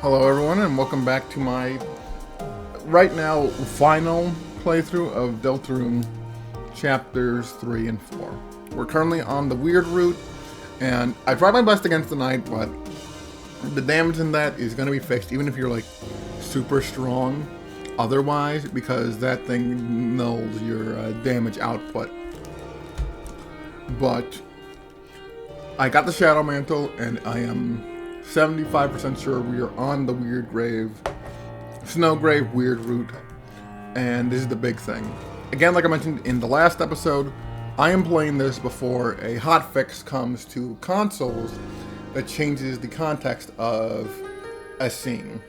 Hello everyone and welcome back to my, right now, final playthrough of Deltarune chapters 3 and 4. We're currently on the weird route, and I tried my best against the knight, but the damage in that is going to be fixed even if you're like super strong otherwise, because that thing nulls your damage output. But I got the Shadow Mantle and I am 75% sure we are on the weird grave, snow grave weird route, and this is the big thing. Again, like I mentioned in the last episode, I am playing this before a hotfix comes to consoles that changes the context of a scene,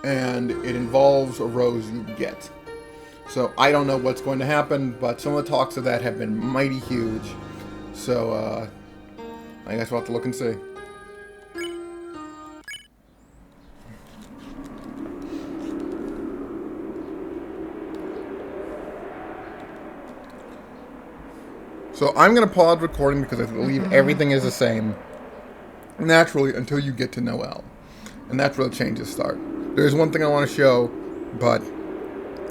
and it involves a rose you get. So I don't know what's going to happen, but some of the talks of that have been mighty huge. So I guess we'll have to look and see. So I'm going to pause recording because I believe everything is the same naturally until you get to Noelle. And that's where the changes start. There's one thing I want to show, but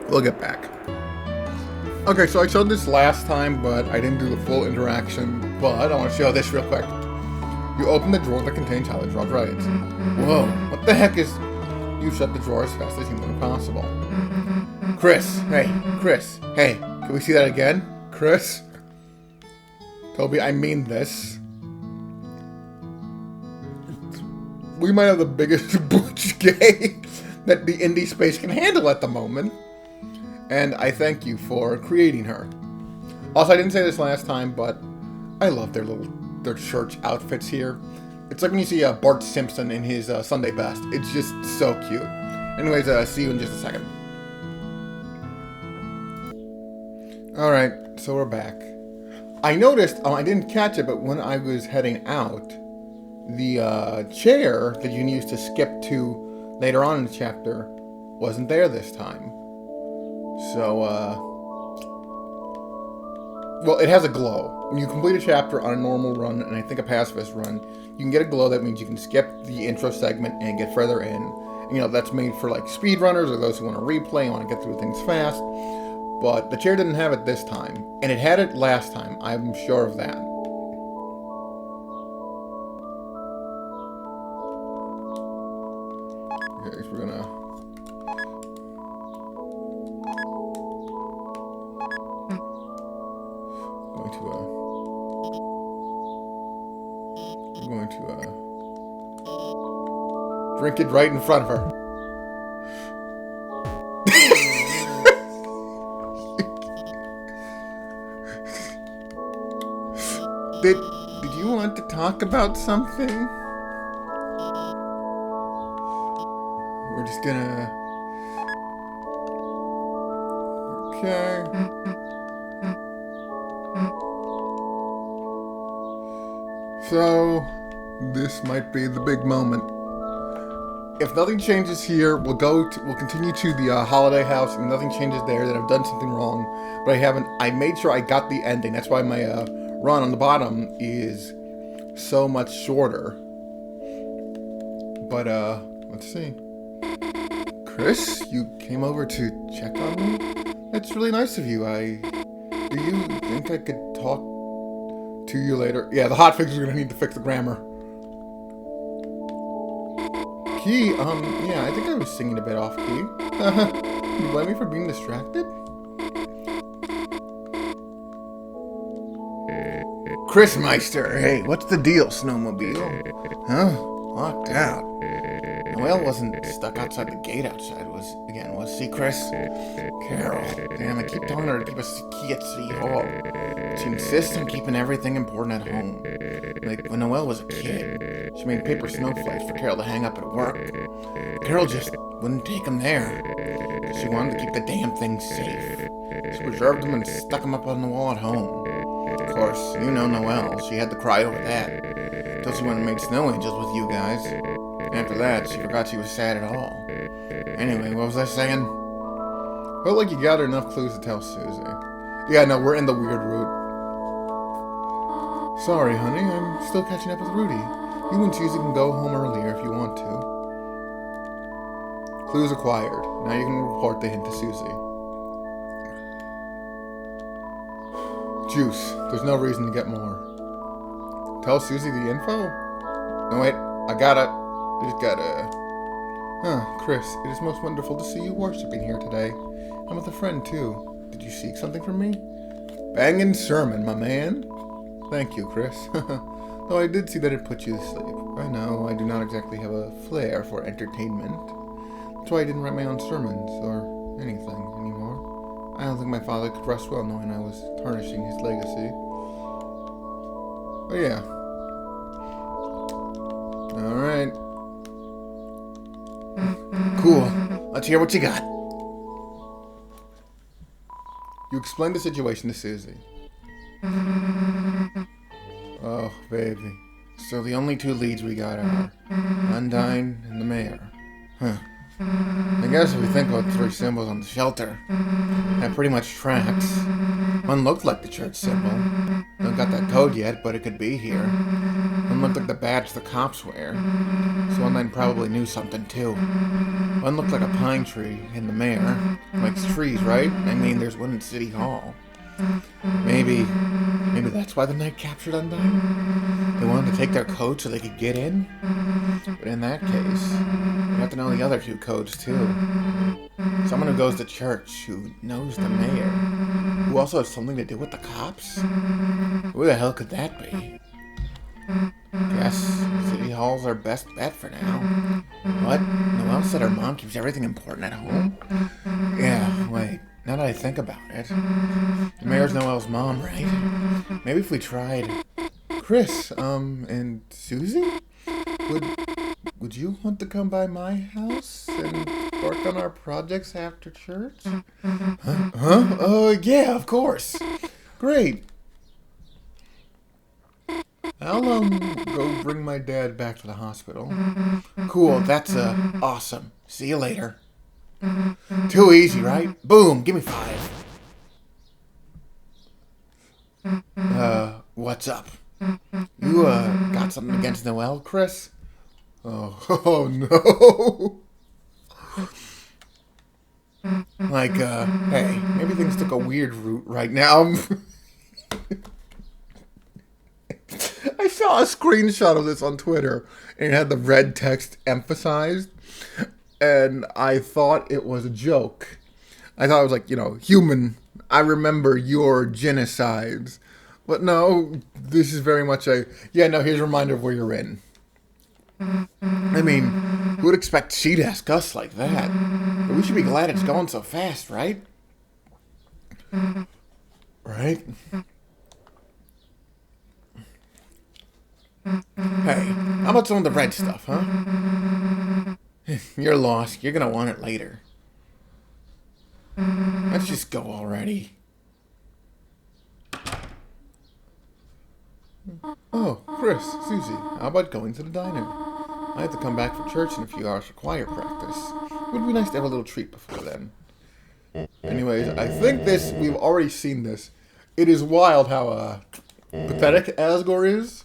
we'll get back. Okay, so I showed this last time, but I didn't do the full interaction. But I want to show this real quick. You open the drawer that contains Holly Drug Rides. Whoa, what the heck is... You shut the drawer as fast as humanly possible. Chris, hey, can we see that again? Chris? Toby, I mean this. We might have the biggest butch gay that the indie space can handle at the moment. And I thank you for creating her. Also, I didn't say this last time, but I love their church outfits here. It's like when you see Bart Simpson in his Sunday best. It's just so cute. Anyways, see you in just a second. Alright, so we're back. I noticed, I didn't catch it, but when I was heading out, the chair that you can use to skip to later on in the chapter wasn't there this time. So, well, it has a glow. When you complete a chapter on a normal run, and I think a pacifist run, you can get a glow that means you can skip the intro segment and get further in. And, you know, that's made for, like, speedrunners or those who want to replay and want to get through things fast. But the chair didn't have it this time. And it had it last time. I'm sure of that. Okay, so we're gonna... I'm going to drink it right in front of her. Did you want to talk about something? We're just gonna... Okay. So, this might be the big moment. If nothing changes here, we'll continue to the holiday house. If nothing changes there, then I've done something wrong. But I haven't. I made sure I got the ending. That's why my run on the bottom is so much shorter. But let's see. Chris, you came over to check on me? That's really nice of you. Do you think I could talk to you later? Yeah, the hotfix are gonna need to fix the grammar. Key, yeah, I think I was singing a bit off key. You blame me for being distracted? Chris Meister, hey, what's the deal, Snowmobile? Huh? Locked out. Noelle wasn't stuck outside the gate outside, was she, Chris? Carol, damn, I keep telling her to keep a key at City Hall. She insists on keeping everything important at home. Like, when Noelle was a kid, she made paper snowflakes for Carol to hang up at work. Carol just wouldn't take them there. She wanted to keep the damn things safe. She preserved them and stuck them up on the wall at home. Of course, you know Noelle. She had to cry over that. Until she went and made snow angels with you guys. And after that, she forgot she was sad at all. Anyway, what was I saying? Felt like you gathered enough clues to tell Susie. Yeah, no, we're in the weird route. Sorry, honey, I'm still catching up with Rudy. You and Susie can go home earlier if you want to. Clues acquired. Now you can report the hint to Susie. Juice. There's no reason to get more. Tell Susie the info? No, wait. I got it. I just gotta... Chris, it is most wonderful to see you worshipping here today. I'm with a friend, too. Did you seek something from me? Bangin' sermon, my man. Thank you, Chris. Though I did see that it put you to sleep. I know, I do not exactly have a flair for entertainment. That's why I didn't write my own sermons, or anything, anymore. I don't think my father could rest well knowing I was tarnishing his legacy. Oh yeah. Alright. Cool. Let's hear what you got. You explained the situation to Susie. Oh, baby. So the only two leads we got are Undyne and the mayor. Huh. I guess if we think about the three symbols on the shelter, that pretty much tracks. One looked like the church symbol. Don't got that code yet, but it could be here. One looked like the badge the cops wear. So Undyne probably knew something too. One looked like a pine tree, and the mayor likes trees, right? I mean, there's one in City Hall. Maybe that's why the knight captured Undyne? They wanted to take their code so they could get in? But in that case, you have to know the other two codes too. Someone who goes to church, who knows the mayor, who also has something to do with the cops? Who the hell could that be? Guess City Hall's our best bet for now. What? Noelle said her mom keeps everything important at home? Yeah, wait. Now that I think about it, the mayor's Noelle's mom, right? Maybe if we tried... Chris, and Susie? Would you want to come by my house and work on our projects after church? Huh? Yeah, of course. Great. I'll, go bring my dad back to the hospital. Cool, that's, awesome. See you later. Too easy, right? Boom, give me 5. What's up? You, got something against Noelle, Chris? Oh no. Like, hey, maybe things took a weird route right now. I saw a screenshot of this on Twitter, and it had the red text emphasized, and I thought it was a joke. I thought it was like, human, I remember your genocides. But no, this is very much here's a reminder of where you're in. I mean, who would expect she to ask us like that? But we should be glad it's going so fast, right? Right? Hey, how about some of the red stuff, huh? You're lost. You're gonna want it later. Let's just go already. Oh, Chris, Susie, how about going to the diner? I have to come back for church in a few hours for choir practice. It would be nice to have a little treat before then. Anyways, I think we've already seen this. It is wild how pathetic Asgore is.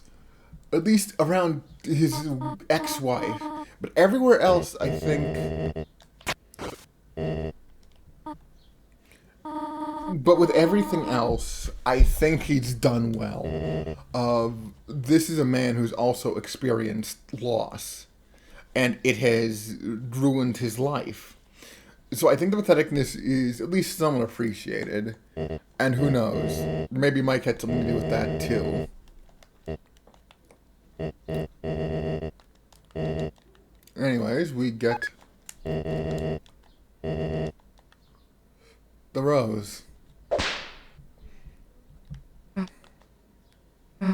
At least around his ex-wife. But everywhere else, I think... But with everything else, I think he's done well. This is a man who's also experienced loss. And it has ruined his life. So I think the patheticness is at least somewhat appreciated. And who knows? Maybe Mike had something to do with that, too. Anyways, we get the rose. We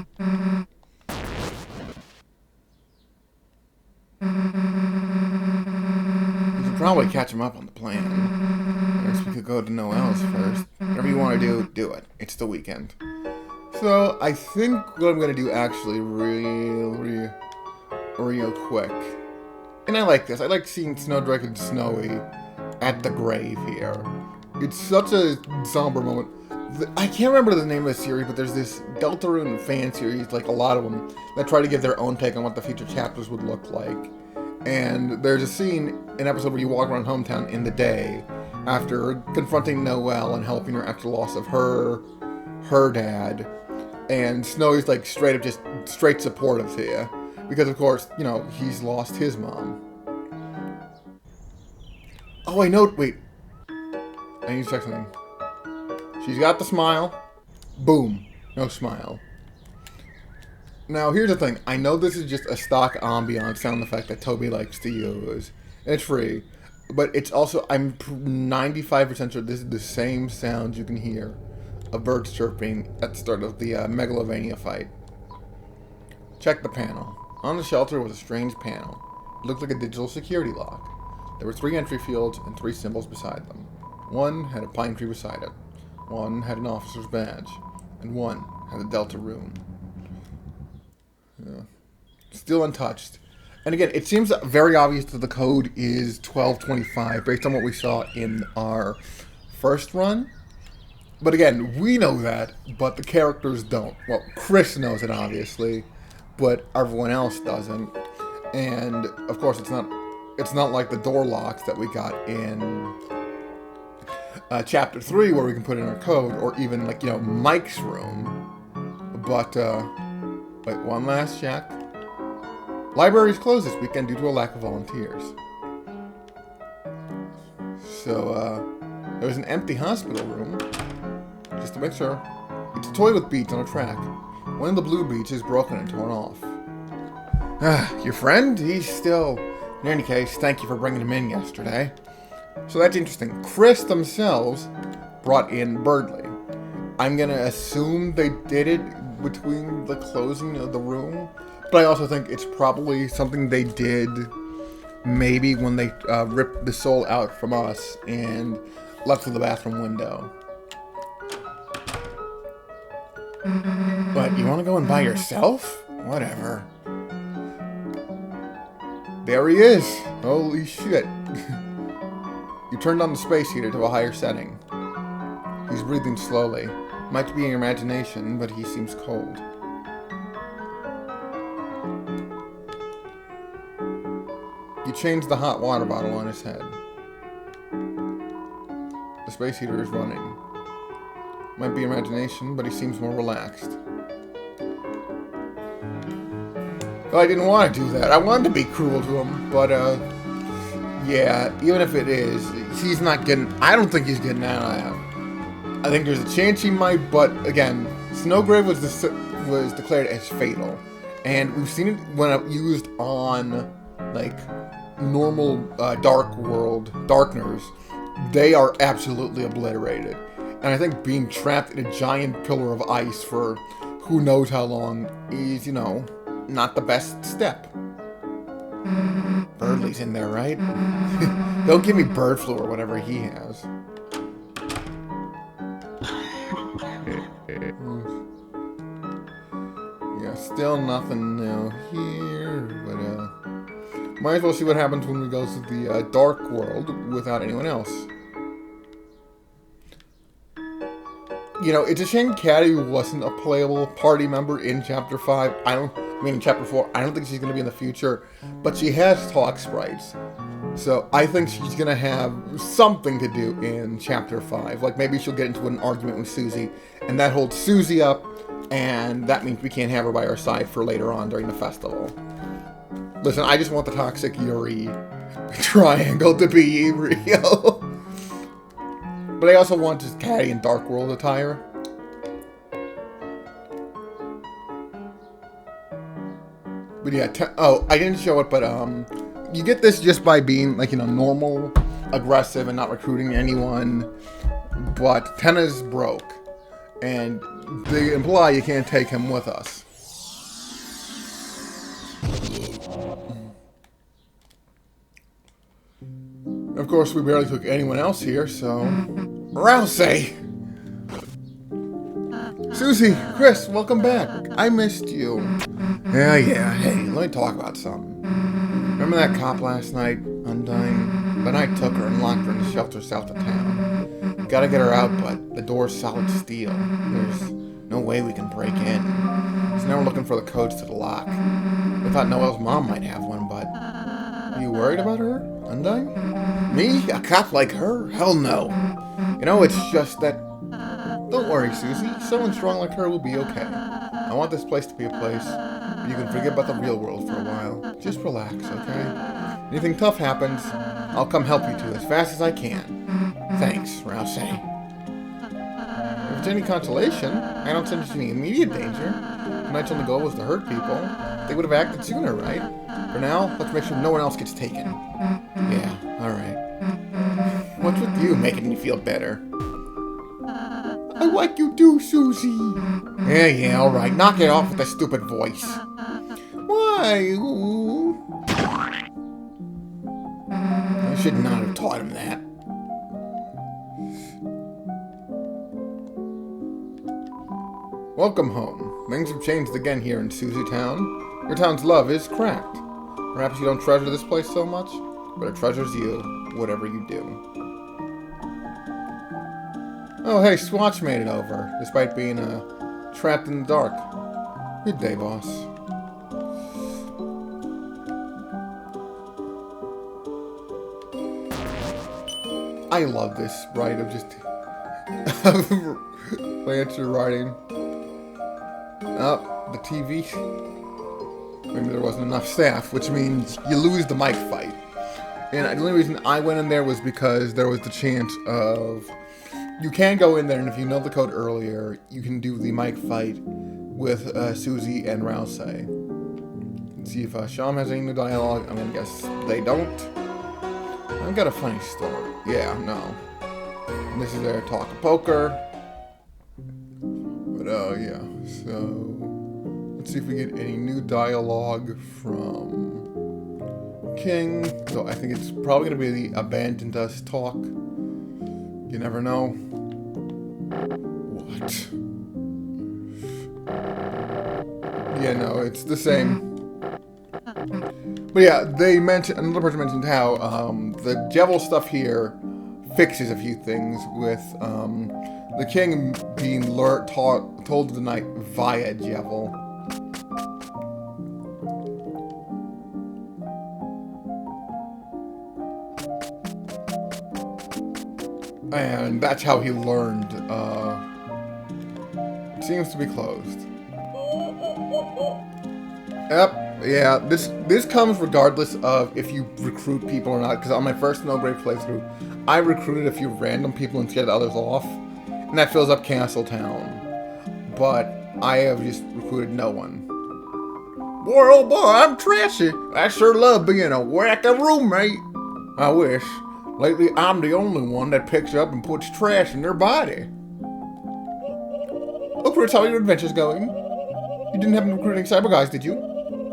should probably catch him up on the plan. I guess we could go to Noelle's first. Whatever you want to do, do it. It's the weekend. So, I think what I'm going to do actually real quick. And I like this. I like seeing Snowdrake and Snowy at the grave here. It's such a somber moment. I can't remember the name of the series, but there's this Deltarune fan series, like a lot of them, that try to give their own take on what the future chapters would look like. And there's a scene, an episode where you walk around hometown in the day after confronting Noelle and helping her after the loss of her dad. And Snowy's like straight supportive to you. Because of course, you know, he's lost his mom. Oh, I know, wait. I need to check something. She's got the smile. Boom. No smile. Now, here's the thing. I know this is just a stock ambiance sound effect that Toby likes to use. It's free. But it's also, I'm 95% sure this is the same sound you can hear of birds chirping at the start of the Megalovania fight. Check the panel. On the shelter was a strange panel. It looked like a digital security lock. There were 3 entry fields and 3 symbols beside them. One had a pine tree beside it. One had an officer's badge. And one had a Deltarune. Yeah. Still untouched. And again, it seems very obvious that the code is 1225 based on what we saw in our first run. But again, we know that, but the characters don't. Well, Chris knows it, obviously, but everyone else doesn't. And, of course, it's not like the door locks that we got in Chapter 3, where we can put in our code, or even, like, you know, Mike's room. But, wait, one last check. Library's closed this weekend due to a lack of volunteers. So, there's an empty hospital room. Just to make sure. It's a toy with beads on a track. One of the blue beads is broken and torn off. Your friend? He's still... In any case, thank you for bringing him in yesterday. So that's interesting. Chris themselves brought in Birdley. I'm gonna assume they did it between the closing of the room. But I also think it's probably something they did maybe when they ripped the soul out from us and left through the bathroom window. But you want to go in by yourself? Whatever. There he is. Holy shit. You turned on the space heater to a higher setting. He's breathing slowly. Might be your imagination, but he seems cold. You changed the hot water bottle on his head. The space heater is running. Might be imagination, but he seems more relaxed. Well, I didn't want to do that. I wanted to be cruel to him, but, yeah, even if it is, he's not getting... I don't think he's getting out of that. I think there's a chance he might, but, again, Snowgrave was declared as fatal. And we've seen it when used on, like, normal Dark World Darkners. They are absolutely obliterated. And I think being trapped in a giant pillar of ice for who knows how long is, you know, not the best step. Birdley's in there, right? Don't give me bird flu or whatever he has. Yeah, still nothing new here, but might as well see what happens when we go to the Dark World without anyone else. You know, it's a shame Caddy wasn't a playable party member in Chapter 5. In Chapter 4, I don't think she's going to be in the future, but she has talk sprites. So I think she's going to have something to do in Chapter 5. Like, maybe she'll get into an argument with Susie, and that holds Susie up, and that means we can't have her by our side for later on during the festival. Listen, I just want the Toxic Yuri triangle to be real. But I also want just Caddy in Dark World attire. But yeah, I didn't show it, but you get this just by being, like, you know, normal, aggressive, and not recruiting anyone. But Tenna's broke, and they imply you can't take him with us. Of course, we barely took anyone else here, so... Rousey! Susie, Chris, welcome back. I missed you. Yeah, hey, let me talk about something. Remember that cop last night, Undyne? But I took her and locked her in the shelter south of town. Gotta get her out, but the door's solid steel. There's no way we can break in. So now we're looking for the codes to the lock. We thought Noelle's mom might have one, but You worried about her? Undying? Me? A cop like her? Hell no. You know, it's just that... Don't worry, Susie. Someone strong like her will be okay. I want this place to be a place where you can forget about the real world for a while. Just relax, okay? Anything tough happens, I'll come help you two as fast as I can. Thanks, Rouse. If it's any consolation, I don't sense any immediate danger. Tonight's only goal was to hurt people. They would have acted sooner, right? For now, let's make sure no one else gets taken. Yeah, alright. What's with you making me feel better? I like you too, Susie. Yeah, alright. Knock it off with that stupid voice. Why? Ooh. I should not have taught him that. Welcome home. Things have changed again here in Susie Town. Your town's love is cracked. Perhaps you don't treasure this place so much, but it treasures you, whatever you do. Oh, hey, Swatch made it over, despite being trapped in the dark. Good day, boss. I love this sprite of just Lancer riding up the TV. Maybe there wasn't enough staff, which means you lose the mic fight. And the only reason I went in there was because there was the chance of... You can go in there, and if you know the code earlier, you can do the mic fight with Susie and Rouse. Let's see if Sham has any new dialogue. I'm gonna guess they don't. I've got a funny story. Yeah, no. And this is their talk of poker. But, yeah. So, let's see if we get any new dialogue from King. So, I think it's probably gonna be the Abandoned Us talk. You never know. What? Yeah, no, it's the same. But yeah, another person mentioned how the Jevil stuff here fixes a few things with the king being told the night via Jevil. And that's how he learned. It seems to be closed. Yep. Yeah, this comes regardless of if you recruit people or not, because on my first No Grave playthrough, I recruited a few random people and scared others off, and that fills up Castle Town. But I have just recruited no one. Boy, oh boy, I'm trashy. I sure love being a whacker roommate. I wish. Lately, I'm the only one that picks up and puts trash in their body. Look, Fritz, how are your adventures going? You didn't happen to recruit any cyber guys, did you?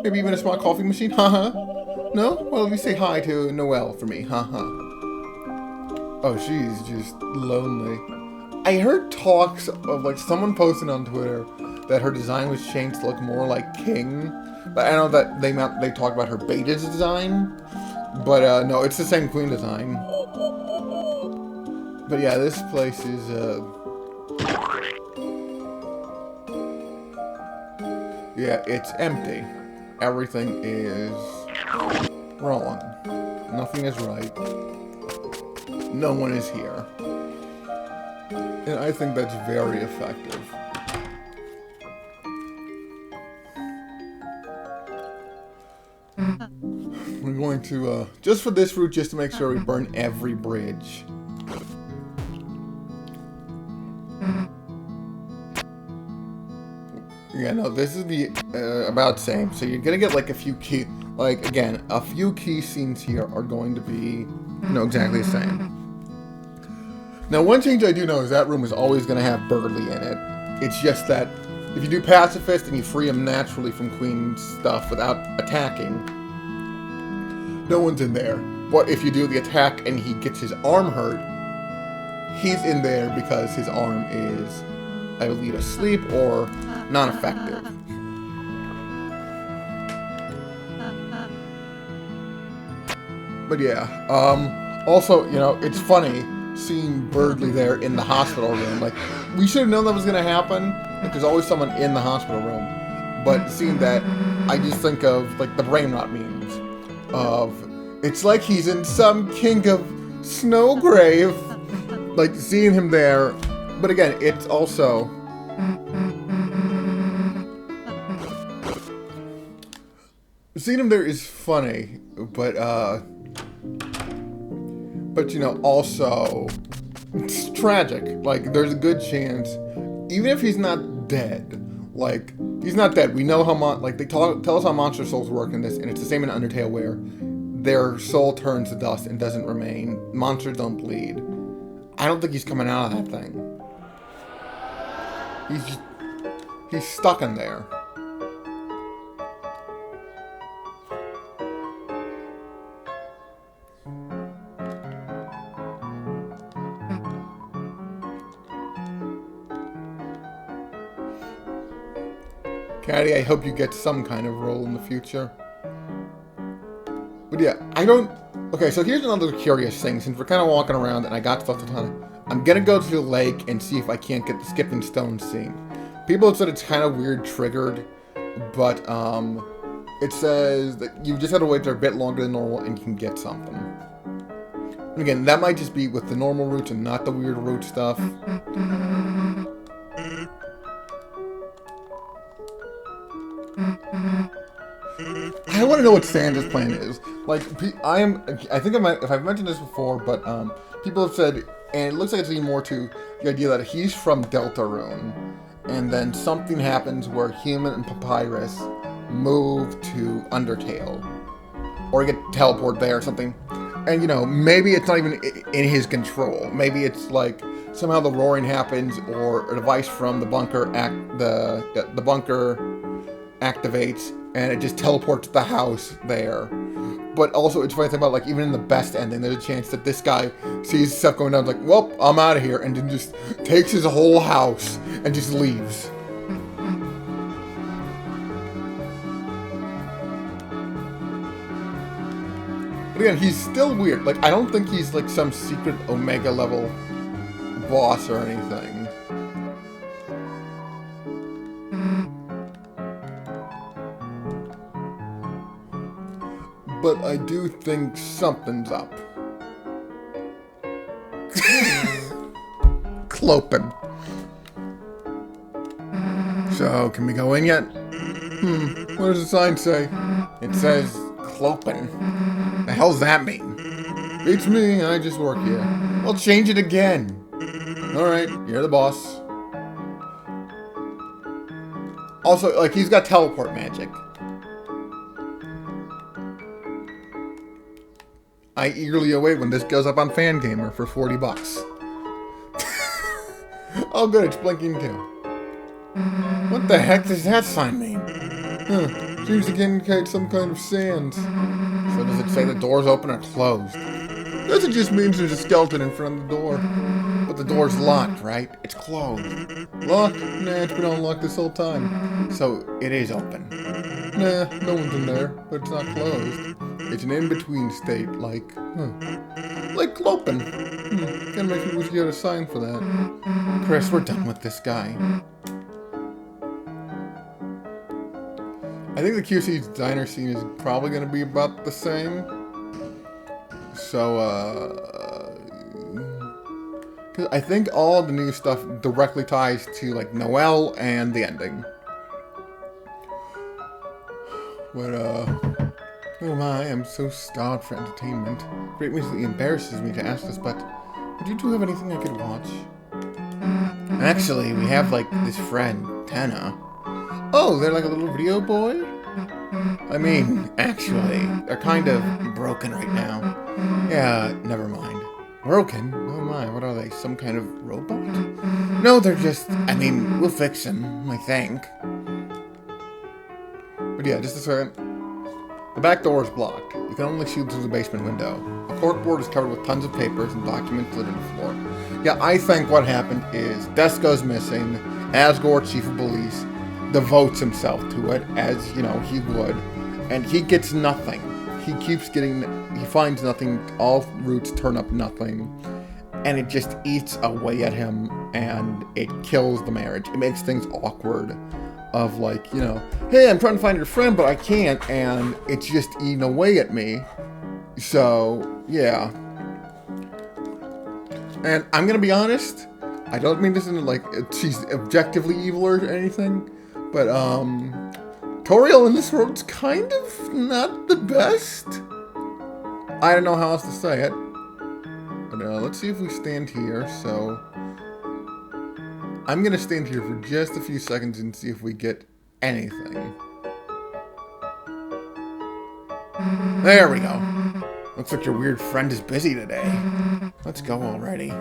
Maybe even a smart coffee machine? Haha. No? Well, you say hi to Noelle for me. Haha. Oh, she's just lonely. I heard talks of, like, someone posting on Twitter that her design was changed to look more like King. But I know that they talk about her beta design. But, no, it's the same Queen design. But yeah, this place is, yeah, it's empty. Everything is wrong. Nothing is right. No one is here. And I think that's very effective. We're going to, just for this route, just to make sure we burn every bridge. Yeah, no, this is the, about same. So you're gonna get, like, a few key, like, again, a few key scenes here are going to be, exactly the same. Now, one change I do know is that room is always gonna have Burley in it. It's just that if you do Pacifist and you free him naturally from Queen's stuff without attacking, no one's in there. But if you do the attack and he gets his arm hurt, he's in there because his arm is, I believe, asleep or non-effective. But yeah, also, it's funny seeing Birdley there in the hospital room. Like, we should have known that was going to happen. Like, there's always someone in the hospital room. But seeing that, I just think of, like, the brain rot memes of It's like he's in some king of snow grave. Like, seeing him there. But again, it's also... Seeing him there is funny, but you know, also, it's tragic. Like, there's a good chance, even if he's not dead, like, he's not dead. We know how, like, they tell us how monster souls work in this, and it's the same in Undertale, where their soul turns to dust and doesn't remain. Monsters don't bleed. I don't think he's coming out of that thing. He's stuck in there. Caddy, I hope you get some kind of role in the future. But yeah, I don't... Okay, so here's another curious thing, since we're kind of walking around and I got stuff to ton. I'm gonna go to the lake and see if I can't get the skipping stone scene. People have said it's kind of weird triggered, but it says that you just have to wait there a bit longer than normal and you can get something. And again, that might just be with the normal routes and not the weird route stuff. I want to know what Santa's plan is. Like, I think if I've mentioned this before, but people have said, and it looks like it's leading more to the idea that he's from Deltarune, and then something happens where Human and Papyrus move to Undertale, or get teleported there or something. And you know, maybe it's not even in his control. Maybe it's like somehow the roaring happens, or a device from the bunker the bunker activates, and it just teleports the house there. But also, it's funny to think about, like, even in the best ending, there's a chance that this guy sees stuff going down, like, well, I'm out of here, and then just takes his whole house and just leaves. But again, he's still weird. Like, I don't think he's, like, some secret Omega level boss or anything. But I do think something's up. Clopin. So, can we go in yet? What does the sign say? It says Clopin. The hell's that mean? It's me, I just work here. I'll change it again. Alright, you're the boss. Also, like, he's got teleport magic. I eagerly await when this goes up on Fangamer for 40 bucks. Oh good, it's blinking too. What the heck does that sign mean? Seems to indicate some kind of sand. So does it say the door's open or closed? Guess it just means there's a skeleton in front of the door. But the door's locked, right? It's closed. Locked? Nah, it's been unlocked this whole time. So it is open. Nah, no one's in there, but it's not closed. It's an in-between state, like Clopin. Kinda makes me wish you had a sign for that. Chris, we're done with this guy. I think the QC's diner scene is probably gonna be about the same. So, cause I think all the new stuff directly ties to, like, Noel and the ending. But, oh my, I'm so starved for entertainment. It greatly embarrasses me to ask this, but would you two have anything I could watch? Actually, we have, like, this friend, Tana. Oh, they're like a little video boy? I mean, actually, they're kind of broken right now. Yeah, never mind. Broken? Oh my, what are they, some kind of robot? No, they're just, I mean, we'll fix them, I think. But yeah, just a second. The back door is blocked. You can only shoot through the basement window. A corkboard is covered with tons of papers and documents littered the floor. Yeah, I think what happened is Desk goes missing. Asgore, chief of police, devotes himself to it, as, you know, he would. And he gets nothing. He keeps getting, he finds nothing. All routes turn up nothing. And it just eats away at him, and it kills the marriage. It makes things awkward. Of like, you know, hey, I'm trying to find your friend, but I can't, and it's just eating away at me. So, yeah. And I'm gonna be honest, I don't mean this in like she's objectively evil or anything, but Toriel in this world's kind of not the best. I don't know how else to say it. But let's see if we stand here. So I'm gonna stand here for just a few seconds and see if we get anything. There we go. Looks like your weird friend is busy today. Let's go already.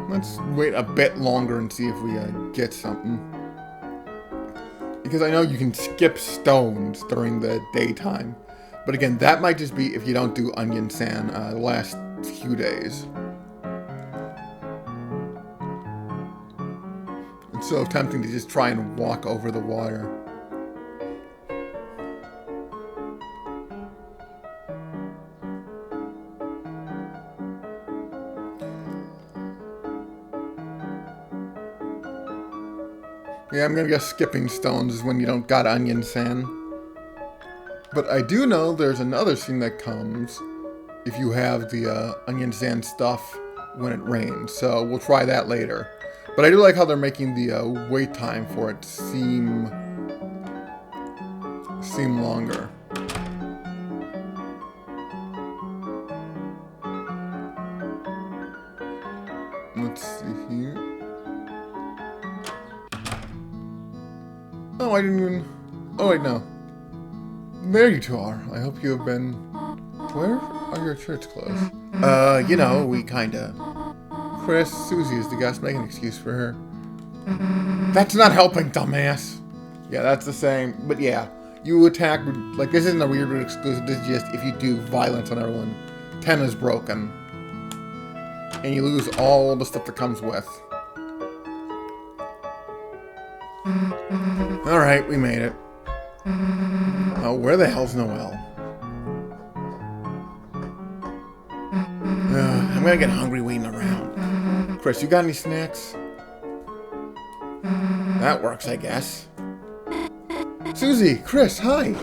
Let's wait a bit longer and see if we get something. Because I know you can skip stones during the daytime. But again, that might just be if you don't do Onion Sand the last few days. It's so tempting to just try and walk over the water. Yeah, I'm gonna guess skipping stones is when you don't got Onion Sand. But I do know there's another thing that comes if you have the Onion Sand stuff when it rains. So we'll try that later. But I do like how they're making the wait time for it seem longer. Let's see here. Oh, I didn't even... Oh, wait, no. There you two are. I hope you have been... Where are your church clothes? You know, we kinda... Chris, Susie is the guest. Make an excuse for her. That's not helping, dumbass. Yeah, that's the same. But yeah, you attack... Like, this isn't a weird exclusive. This is just if you do violence on everyone. 10 is broken. And you lose all the stuff that comes with. Alright, we made it. Oh, where the hell's Noelle? I'm gonna get hungry waiting around. Chris, you got any snacks? That works, I guess. Susie, Chris, hi!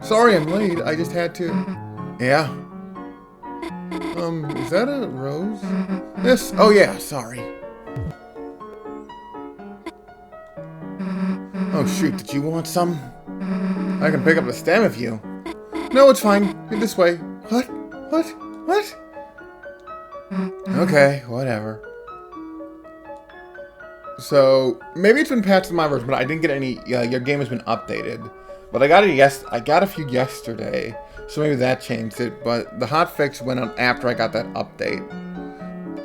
Sorry I'm late, I just had to... Yeah? Is that a rose? This? Oh yeah, sorry. Oh shoot, did you want some? I can pick up the stem if you... No, it's fine. You're this way. What? What? What? Okay, whatever. So, maybe it's been patched in my version, but I didn't get any... your game has been updated. But I got a few yesterday, so maybe that changed it. But the hotfix went on after I got that update.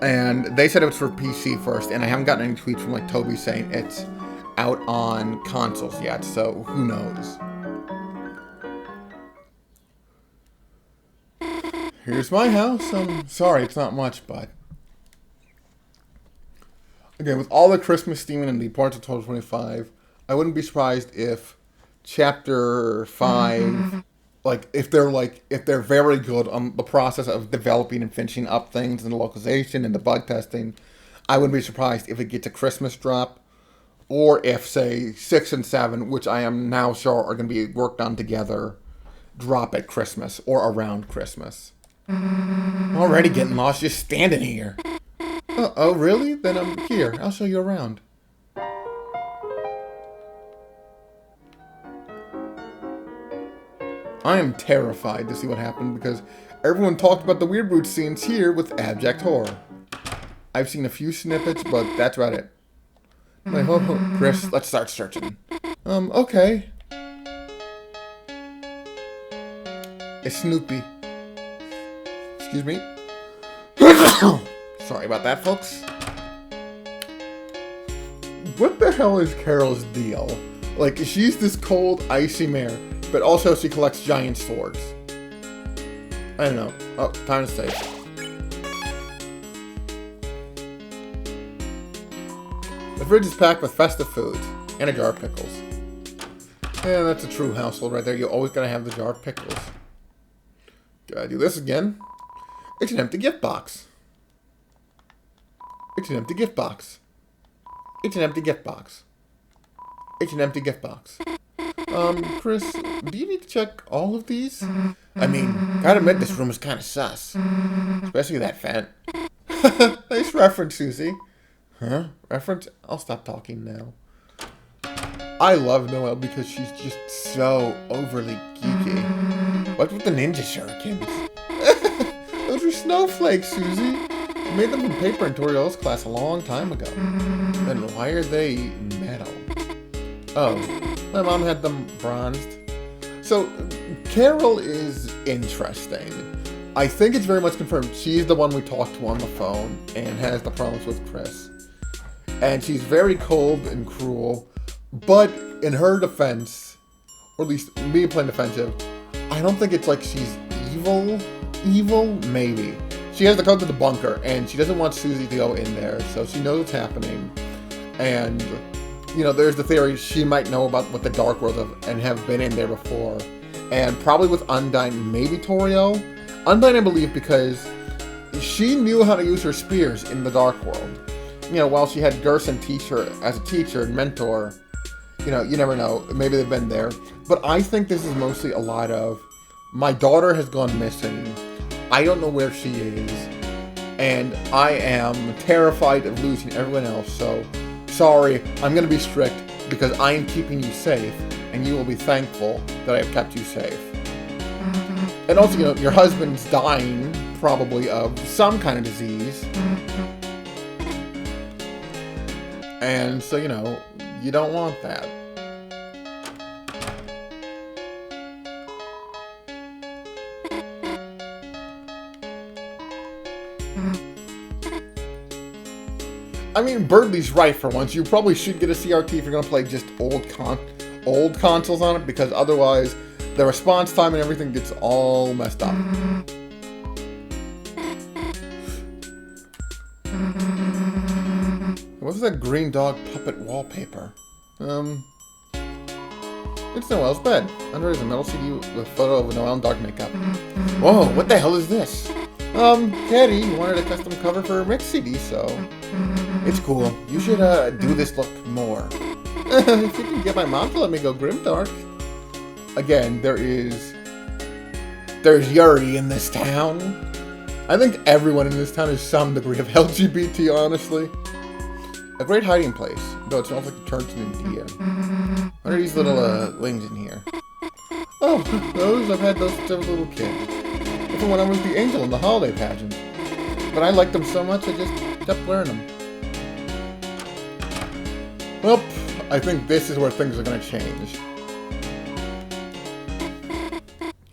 And they said it was for PC first, and I haven't gotten any tweets from like Toby saying it's out on consoles yet, so who knows. Here's my house. Sorry, it's not much, but... Again, with all the Christmas theming and the parts of 1225, I wouldn't be surprised if Chapter 5, if they're very good on the process of developing and finishing up things and the localization and the bug testing, I wouldn't be surprised if it gets a Christmas drop, or if, say, 6 and 7, which I am now sure are going to be worked on together, drop at Christmas or around Christmas. Already getting lost just standing here. Oh, really? Then I'm here. I'll show you around. I am terrified to see what happened because everyone talked about the Weird Brute scenes here with abject horror. I've seen a few snippets, but that's about it. Like, oh, Chris, let's start searching. Okay. It's Snoopy. Excuse me. Sorry about that, folks. What the hell is Carol's deal? Like, she's this cold, icy mare, but also she collects giant swords. I don't know. Oh, time to save. The fridge is packed with festive foods and a jar of pickles. Yeah, that's a true household right there. You always gotta have the jar of pickles. Gotta do this again. It's an empty gift box. It's an empty gift box. It's an empty gift box. It's an empty gift box. Chris, do you need to check all of these? I mean, gotta admit this room is kind of sus. Especially that vent. Nice reference, Susie. Huh? Reference? I'll stop talking now. I love Noelle because she's just so overly geeky. What's with the ninja shurikens? Those are snowflakes, Susie. I made them from paper in Toriel's class a long time ago. Then why are they metal? Oh, my mom had them bronzed. So, Carol is interesting. I think it's very much confirmed she's the one we talked to on the phone and has the problems with Chris. And she's very cold and cruel. But in her defense, or at least me playing defensive, I don't think it's like she's evil. Evil? Maybe. She has the code to the bunker, and she doesn't want Susie to go in there, so she knows what's happening. And, you know, there's the theory she might know about what the Dark World and have been in there before. And probably with Undyne, maybe Toriel. Undyne, I believe, because she knew how to use her spears in the Dark World. You know, while she had Gerson teach her as a teacher and mentor, you know, you never know. Maybe they've been there. But I think this is mostly a lot of, my daughter has gone missing. I don't know where she is. And I am terrified of losing everyone else. So, sorry, I'm going to be strict because I am keeping you safe. And you will be thankful that I have kept you safe. And also, you know, your husband's dying, probably, of some kind of disease. And so, you know, you don't want that. I mean, Birdley's right for once. You probably should get a CRT if you're going to play just old consoles on it, because otherwise the response time and everything gets all messed up. What's that green dog puppet wallpaper? It's Noelle's bed. Under is a metal CD with a photo of Noelle in dark makeup. Whoa, what the hell is this? Katie wanted a custom cover for her mix CD, so it's cool. You should do this look more. If you can get my mom to let me go grimdark. Again, there's Yuri in this town. I think everyone in this town is some degree of LGBT, honestly. A great hiding place, though it smells like it turns into deer. What are these little wings in here? Oh, those, I've had those since I was a little kid. Even when I was the angel in the holiday pageant. But I liked them so much I just kept wearing them. Well, I think this is where things are going to change.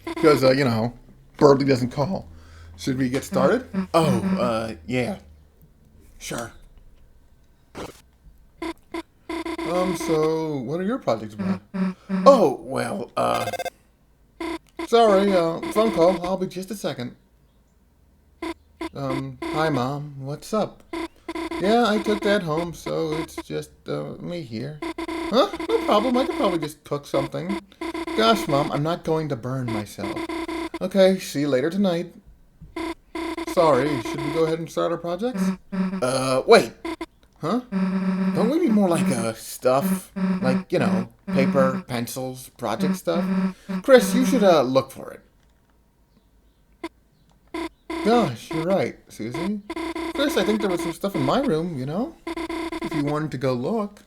Because, you know, Birdley doesn't call. Should we get started? Oh, yeah. Sure. So, what are your projects about? Oh, well, sorry, phone call. I'll be just a second. Hi, Mom. What's up? Yeah, I took Dad home, so it's just, me here. Huh? No problem. I could probably just cook something. Gosh, Mom, I'm not going to burn myself. Okay, see you later tonight. Sorry, should we go ahead and start our projects? Wait. Huh? Don't we need more like, stuff? Like, you know, paper, pencils, project stuff? Chris, you should, look for it. Gosh, you're right, Susie. Chris, I think there was some stuff in my room, you know? If you wanted to go look.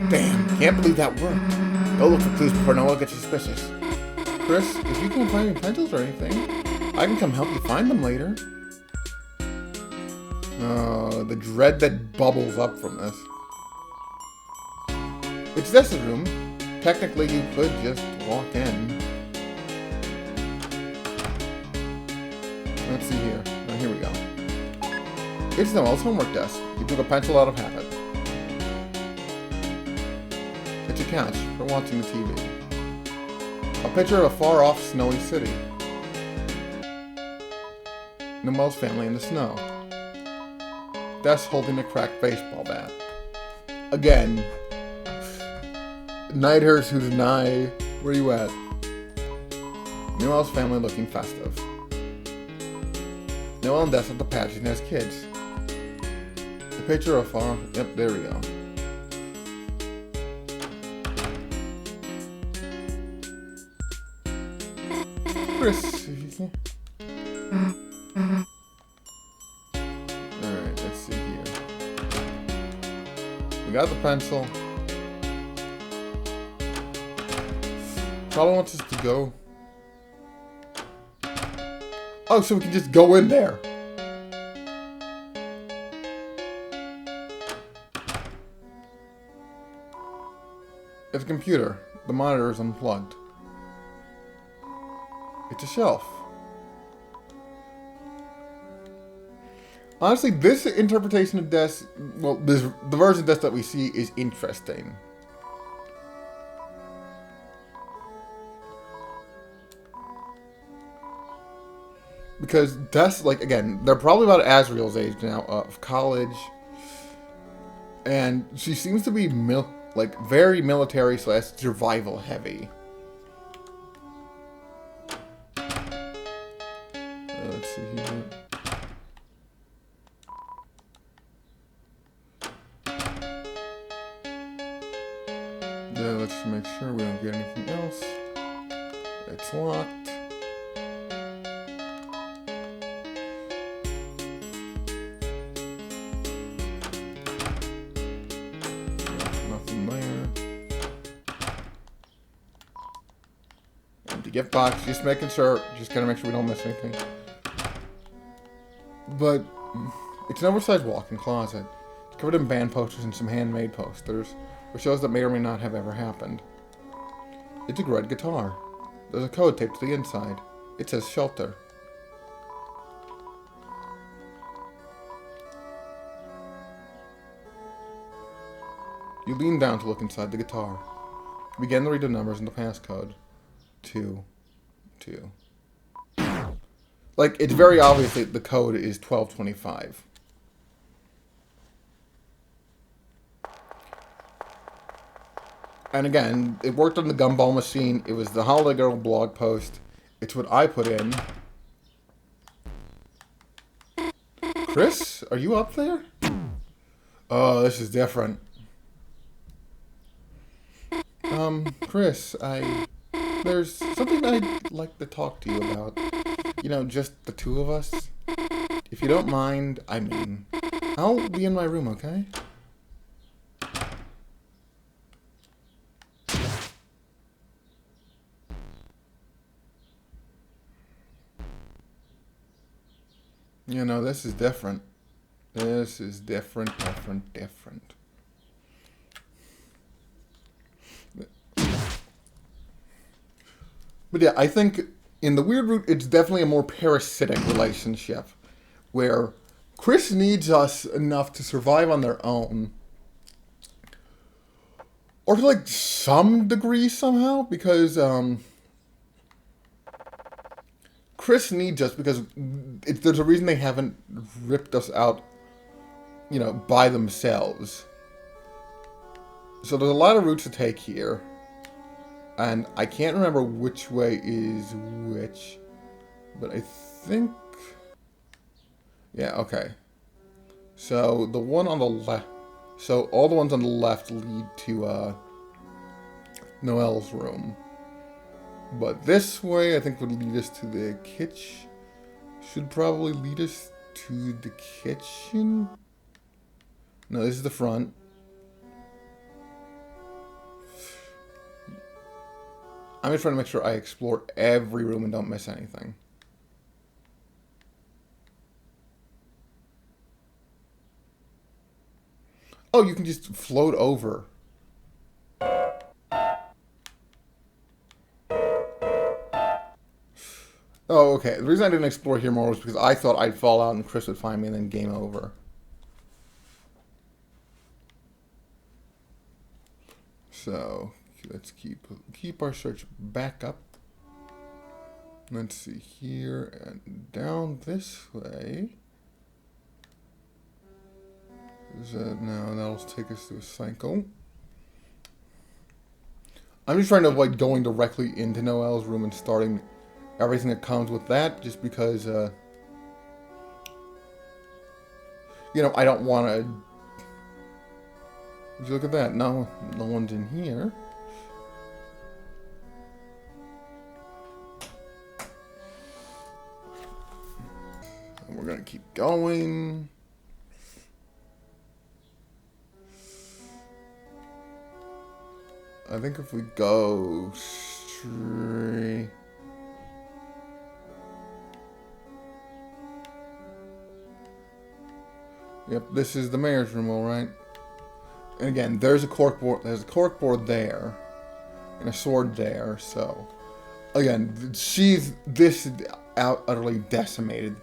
Damn, can't believe that worked. Go look for clues before Noelle gets suspicious. Chris, if you can't find any pencils or anything, I can come help you find them later. The dread that bubbles up from this. It's this room. Technically, you could just walk in. Let's see here. Oh, here we go. It's Noelle's homework desk. You took a pencil out of habit. It's a couch for watching the TV. A picture of a far-off snowy city. Noelle's family in the snow. Desk holding a cracked baseball bat. Again. Nighthurst who's nigh. Where you at? Noelle's family looking festive. Noelle and Des at the pageant as kids. The picture of far. Yep, there we go. Chris, if you can. Alright, let's see here. We got the pencil. Probably wants us to go. Oh, so we can just go in there. It's a computer. The monitor is unplugged. It's a shelf. Honestly, this interpretation of death, well, the version of death that we see is interesting. Because Des, like, again, they're probably about Asriel's age now, of college. And she seems to be, very military / survival heavy. Let's see here. Yeah, let's make sure we don't get anything else. It's locked. Gift box, just making sure, just gotta make sure we don't miss anything. But it's an oversized walk-in closet. It's covered in band posters and some handmade posters, which shows that may or may not have ever happened. It's a red guitar. There's a code taped to the inside. It says shelter. You lean down to look inside the guitar. You begin to read the numbers and the passcode. 2. Like, it's very obvious that the code is 1225. And again, it worked on the Gumball machine. It was the Holiday Girl blog post. It's what I put in. Chris, are you up there? Oh, this is different. Chris, there's something I'd like to talk to you about. You know, just the two of us. If you don't mind, I'll be in my room, okay? You know, this is different. This is different. But yeah, I think in the weird route, it's definitely a more parasitic relationship where Chris needs us enough to survive on their own. Or to like some degree somehow, because Chris needs us because there's a reason they haven't ripped us out, you know, by themselves. So there's a lot of routes to take here. And I can't remember which way is which, but I think, yeah, okay. So the one on the left, so all the ones on the left lead to Noelle's room. But this way, I think would lead us to the kitchen. Should probably lead us to the kitchen. No, this is the front. I'm just trying to make sure I explore every room and don't miss anything. Oh, you can just float over. Oh, okay. The reason I didn't explore here more was because I thought I'd fall out and Chris would find me and then game over. So, let's keep our search back up. Let's see here and down this way. No, that'll take us to a cycle. I'm just trying to avoid going directly into Noelle's room and starting everything that comes with that, just because, you know, I don't want to. Would you look at that? No one's in here. gonna keep going. I think if we go straight... Yep, this is the mayor's room, alright. And again, there's a corkboard there. And a sword there, so... Again, this utterly decimated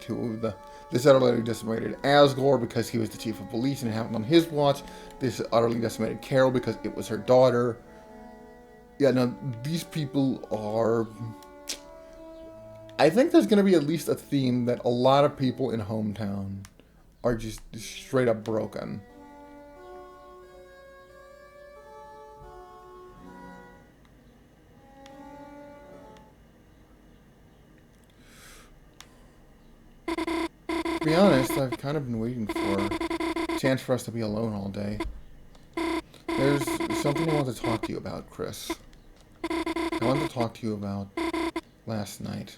this utterly decimated Asgore because he was the chief of police and it happened on his watch. This utterly decimated Carol because it was her daughter. Yeah, no, these people are... I think there's going to be at least a theme that a lot of people in Hometown are just straight up broken. To be honest, I've kind of been waiting for a chance for us to be alone all day. There's something I want to talk to you about, Chris. I want to talk to you about last night.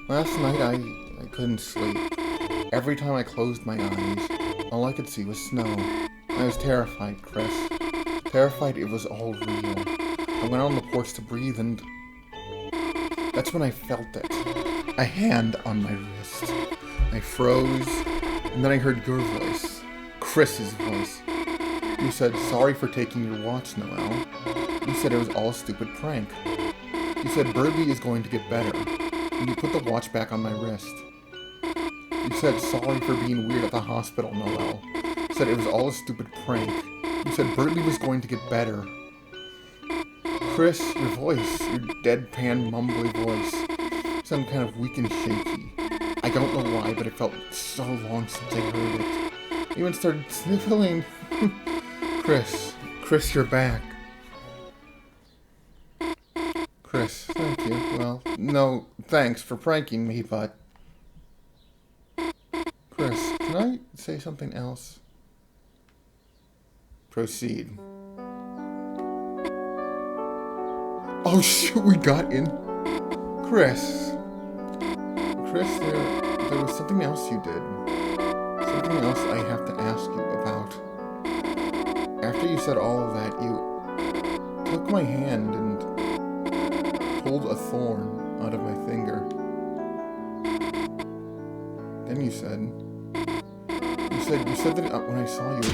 Last night I couldn't sleep. Every time I closed my eyes, all I could see was snow. I was terrified, Chris. Terrified it was all real. I went on the porch to breathe and... That's when I felt it. A hand on my wrist. I froze, and then I heard your voice. Chris's voice. You said, sorry for taking your watch, Noelle. You said it was all a stupid prank. You said Birdie is going to get better. And you put the watch back on my wrist. You said sorry for being weird at the hospital, Noelle. You said it was all a stupid prank. You said Birdie was going to get better. Chris, your voice, your deadpan, mumbly voice, sounded kind of weak and shaky. I don't know why, but it felt so long since I heard it. I even started sniffling. Chris, you're back. Chris, thank you. Well, no, thanks for pranking me, but... Chris, can I say something else? Proceed. Oh shoot, we got in. Chris, there was something else you did. Something else I have to ask you about. After you said all of that, you took my hand and pulled a thorn out of my finger. Then you said that when I saw you.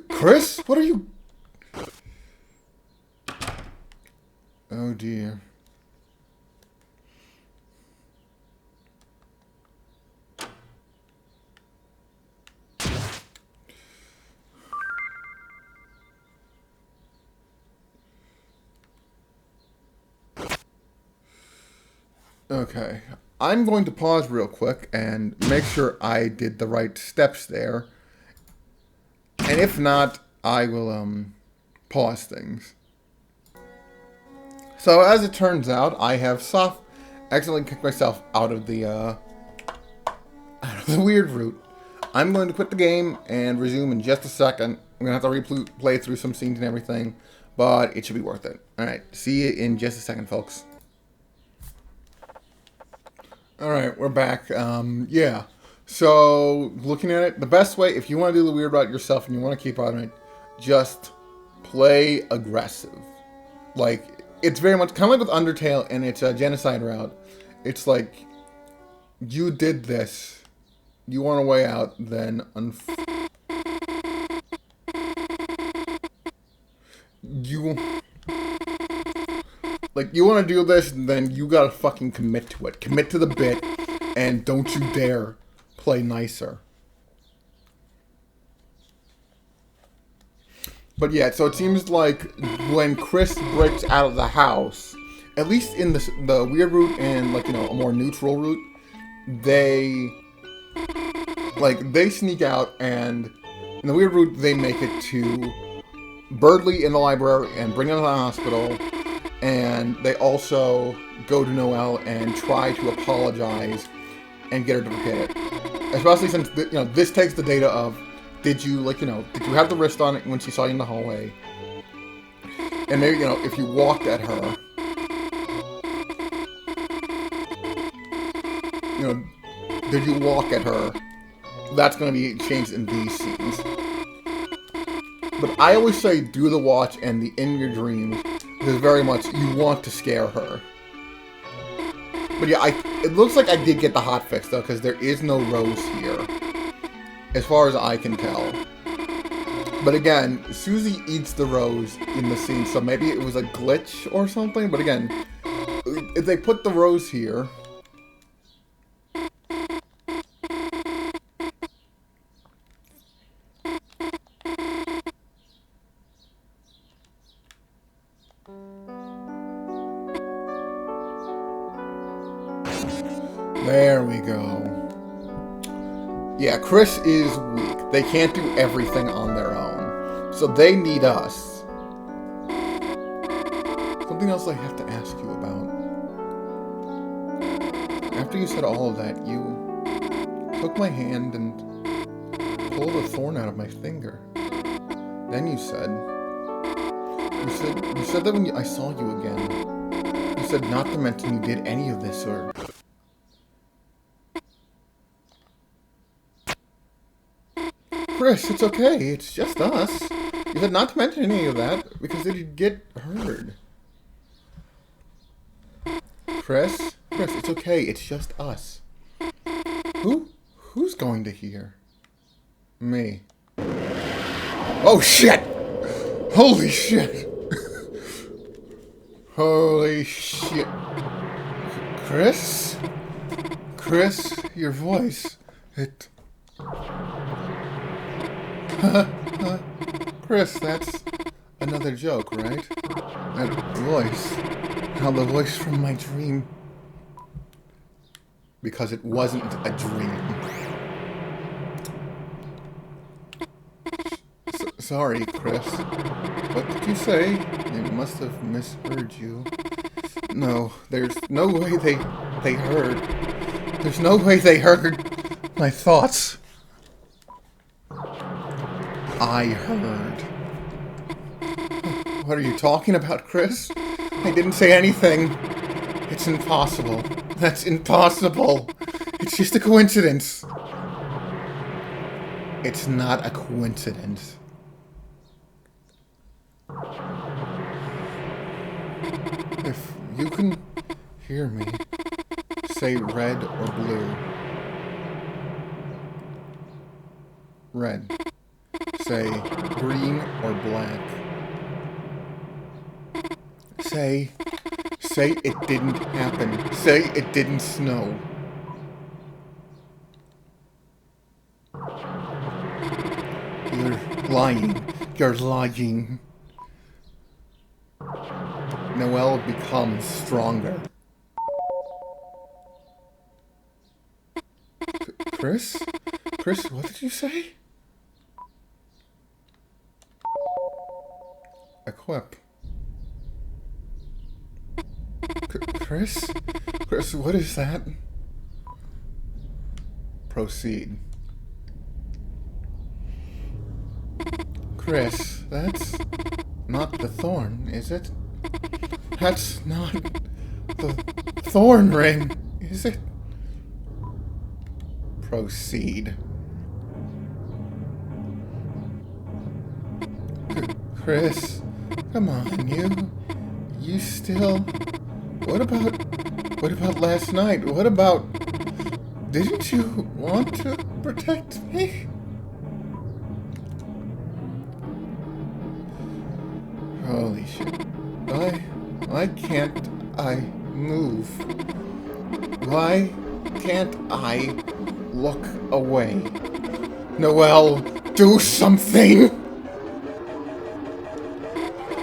Chris, what are you? Oh dear. Okay, I'm going to pause real quick and make sure I did the right steps there. And if not, I will pause things. So as it turns out, I have accidentally kicked myself out of the weird route. I'm going to quit the game and resume in just a second. I'm going to have to replay through some scenes and everything, but it should be worth it. Alright, see you in just a second, folks. Alright, we're back. Yeah. So, looking at it, the best way, if you want to do the weird route yourself and you want to keep on it, just play aggressive. Like, it's very much kind of like with Undertale and its genocide route. It's like, you did this, you want a way out, then you want to do this, then you gotta fucking commit to it. Commit to the bit, and don't you dare play nicer. But yeah, so it seems like when Chris breaks out of the house, at least in the weird route and, like, you know, a more neutral route, they sneak out, and in the weird route, they make it to Birdley in the library and bring him to the hospital. And they also go to Noelle and try to apologize and get her to forget it. Especially since, you know, this takes the data of, did you have the wrist on it when she saw you in the hallway? And maybe, you know, if you walked at her, you know, did you walk at her? That's going to be changed in these scenes. But I always say do the watch and the in your dreams, because very much you want to scare her. But yeah, it looks like I did get the hotfix though, because there is no rose here, as far as I can tell. But again, Susie eats the rose in the scene, so maybe it was a glitch or something. But again, if they put the rose here... There we go. Yeah, Chris is weak. They can't do everything on their own. So they need us. Something else I have to ask you about. After you said all of that, you took my hand and pulled a thorn out of my finger. Then you said that when I saw you again, you said not to mention you did any of this or... Chris, it's okay. It's just us. You said not to mention any of that because it'd get heard. Chris, it's okay. It's just us. Who's going to hear? Me. Oh shit! Holy shit! Holy shit! Chris, your voice. It. Chris, that's another joke, right? That voice. How the voice from my dream. Because it wasn't a dream. Sorry, Chris. What did you say? I must have misheard you. No, there's no way they heard. There's no way they heard my thoughts. I heard. What are you talking about, Chris? I didn't say anything. It's impossible. That's impossible. It's just a coincidence. It's not a coincidence. If you can hear me, say red or blue. Red. Say green or black. Say it didn't happen. Say it didn't snow. You're lying. You're lying. Noelle becomes stronger. Chris? Chris, what did you say? Equip. Chris? Chris, what is that? Proceed. Chris, that's not the thorn, is it? That's not the thorn ring, is it? Proceed. Chris, come on, you still... What about last night? What about... Didn't you want to protect me? Holy shit. Why can't I move? Why can't I look away? Noelle, do something!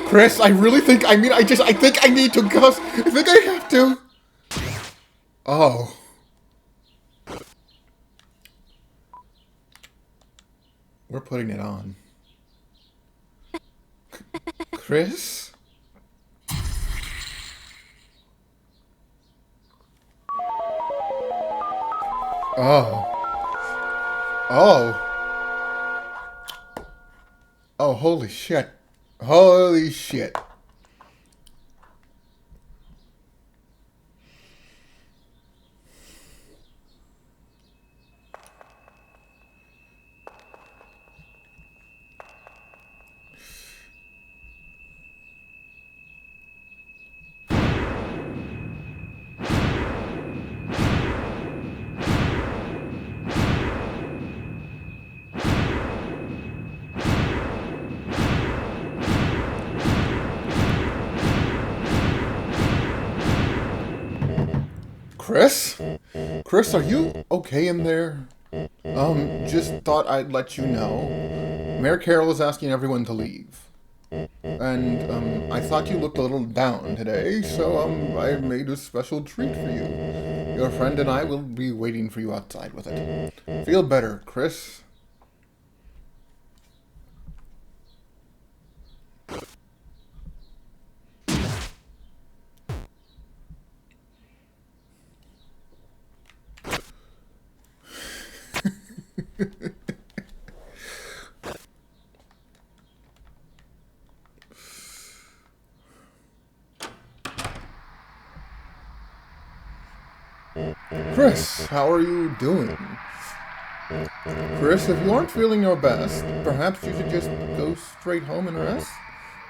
Chris, I really think, I think I need to go. I think I have to. Oh. We're putting it on. Chris? Oh. Oh. Oh, holy shit. Holy shit. Chris? Chris, are you okay in there? Just thought I'd let you know. Mayor Carroll is asking everyone to leave. And, I thought you looked a little down today, so, I made a special treat for you. Your friend and I will be waiting for you outside with it. Feel better, Chris. Chris, how are you doing? Chris, if you aren't feeling your best, perhaps you should just go straight home and rest?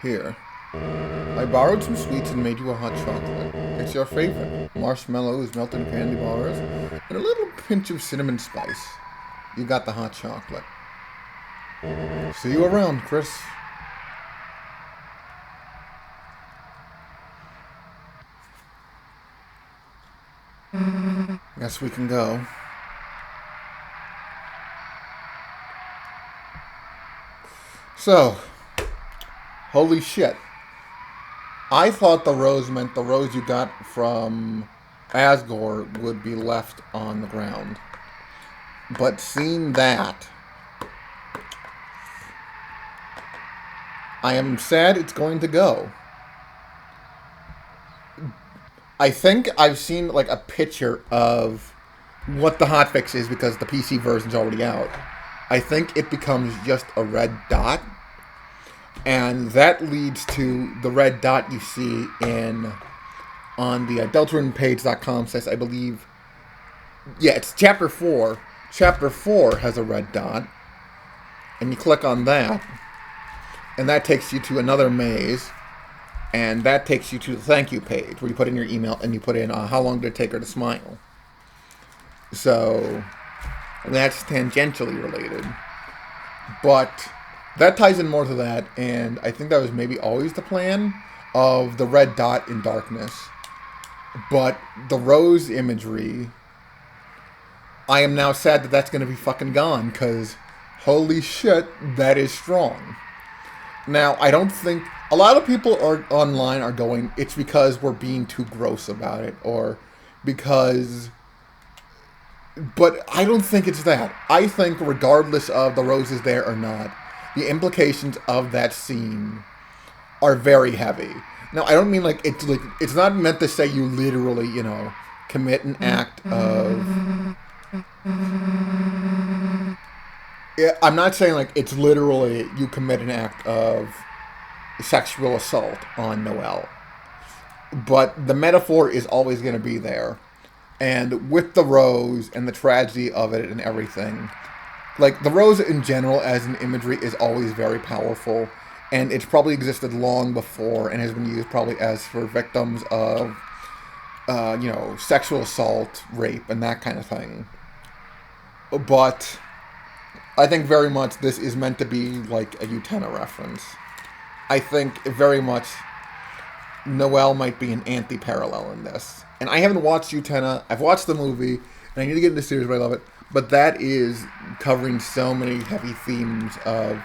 Here. I borrowed some sweets and made you a hot chocolate. It's your favorite. Marshmallows, melted candy bars, and a little pinch of cinnamon spice. You got the hot chocolate. See you around, Chris. Guess we can go. So, holy shit. I thought the rose meant the rose you got from Asgore would be left on the ground. But seeing that, I am sad it's going to go. I think I've seen like a picture of what the hotfix is because the PC version's already out. I think it becomes just a red dot. And that leads to the red dot you see on the deltarunepage.com says, I believe, yeah, it's chapter 4. Chapter 4 has a red dot. And you click on that. And that takes you to another maze. And that takes you to the thank you page where you put in your email and you put in how long did it take her to smile. So that's tangentially related. But that ties in more to that, and I think that was maybe always the plan of the red dot in darkness. But the rose imagery, I am now sad that that's going to be fucking gone, because holy shit, that is strong. Now, I don't think a lot of people online are going, it's because we're being too gross about it, or because, but I don't think it's that. I think regardless of the rose is there or not, the implications of that scene are very heavy. Now, I don't mean like, it's not meant to say you literally, commit an act of, yeah, I'm not saying like it's literally you commit an act of sexual assault on Noelle. But the metaphor is always going to be there. And with the rose and the tragedy of it and everything, like the rose in general as an imagery is always very powerful. And it's probably existed long before and has been used probably as for victims of, sexual assault, rape, and that kind of thing. But I think very much this is meant to be like a Utena reference. I think very much Noelle might be an anti-parallel in this. And I haven't watched Utena. I've watched the movie, and I need to get into the series, but I love it. But that is covering so many heavy themes of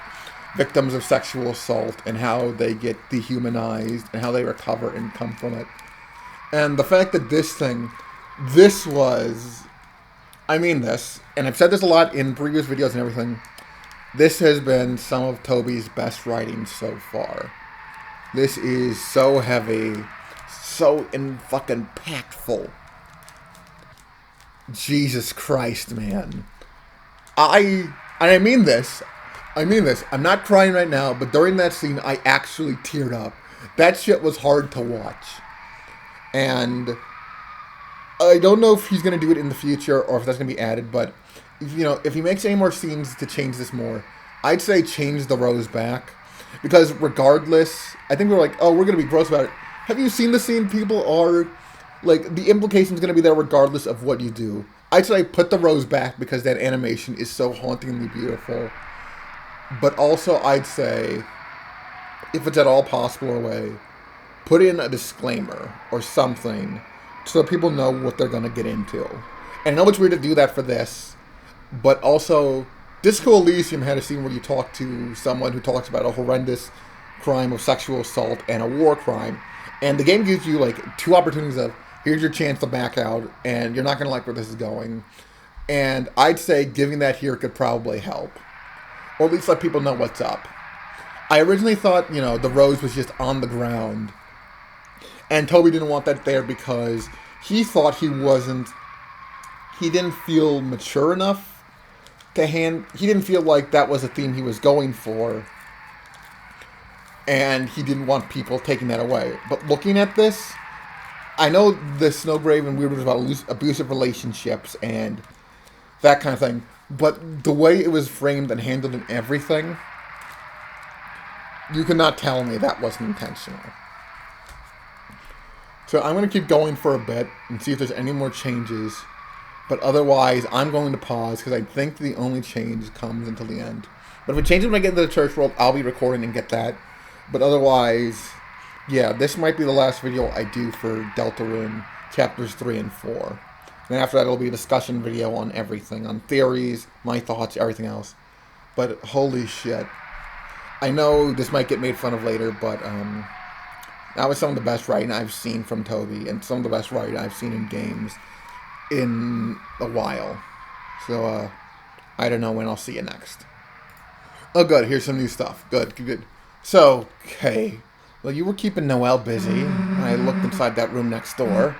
victims of sexual assault and how they get dehumanized and how they recover and come from it. And the fact that this was, I mean this, and I've said this a lot in previous videos and everything, this has been some of Toby's best writing so far. This is so heavy, so fucking impactful. Jesus Christ, man. I mean this. I'm not crying right now, but during that scene, I actually teared up. That shit was hard to watch. And I don't know if he's going to do it in the future or if that's going to be added, but if he makes any more scenes to change this more, I'd say change the rose back. Because regardless, I think we're like, oh, we're going to be gross about it. Have you seen the scene? People are, like, the implication is going to be there regardless of what you do. I'd say put the rose back because that animation is so hauntingly beautiful. But also, I'd say, if it's at all possible or way, put in a disclaimer or something so that people know what they're going to get into. And I know it's weird to do that for this, but also, Disco Elysium had a scene where you talk to someone who talks about a horrendous crime of sexual assault and a war crime, and the game gives you like 2 opportunities of, here's your chance to back out, and you're not going to like where this is going. And I'd say giving that here could probably help. Or at least let people know what's up. I originally thought, the rose was just on the ground. And Toby didn't want that there because he thought he didn't feel mature enough he didn't feel like that was a theme he was going for. And he didn't want people taking that away. But looking at this, I know the Snowgrave and Weird was about abusive relationships and that kind of thing. But the way it was framed and handled and everything, you cannot tell me that wasn't intentional. So I'm going to keep going for a bit and see if there's any more changes. But otherwise, I'm going to pause because I think the only change comes until the end. But if it changes when I get into the church world, I'll be recording and get that. But otherwise, yeah, this might be the last video I do for Deltarune chapters 3 and 4. And after that, it'll be a discussion video on everything, on theories, my thoughts, everything else. But holy shit. I know this might get made fun of later, but that was some of the best writing I've seen from Toby, and some of the best writing I've seen in games in a while. So, I don't know when I'll see you next. Oh, good. Here's some new stuff. Good. So, okay. Well, you were keeping Noelle busy. I looked inside that room next door.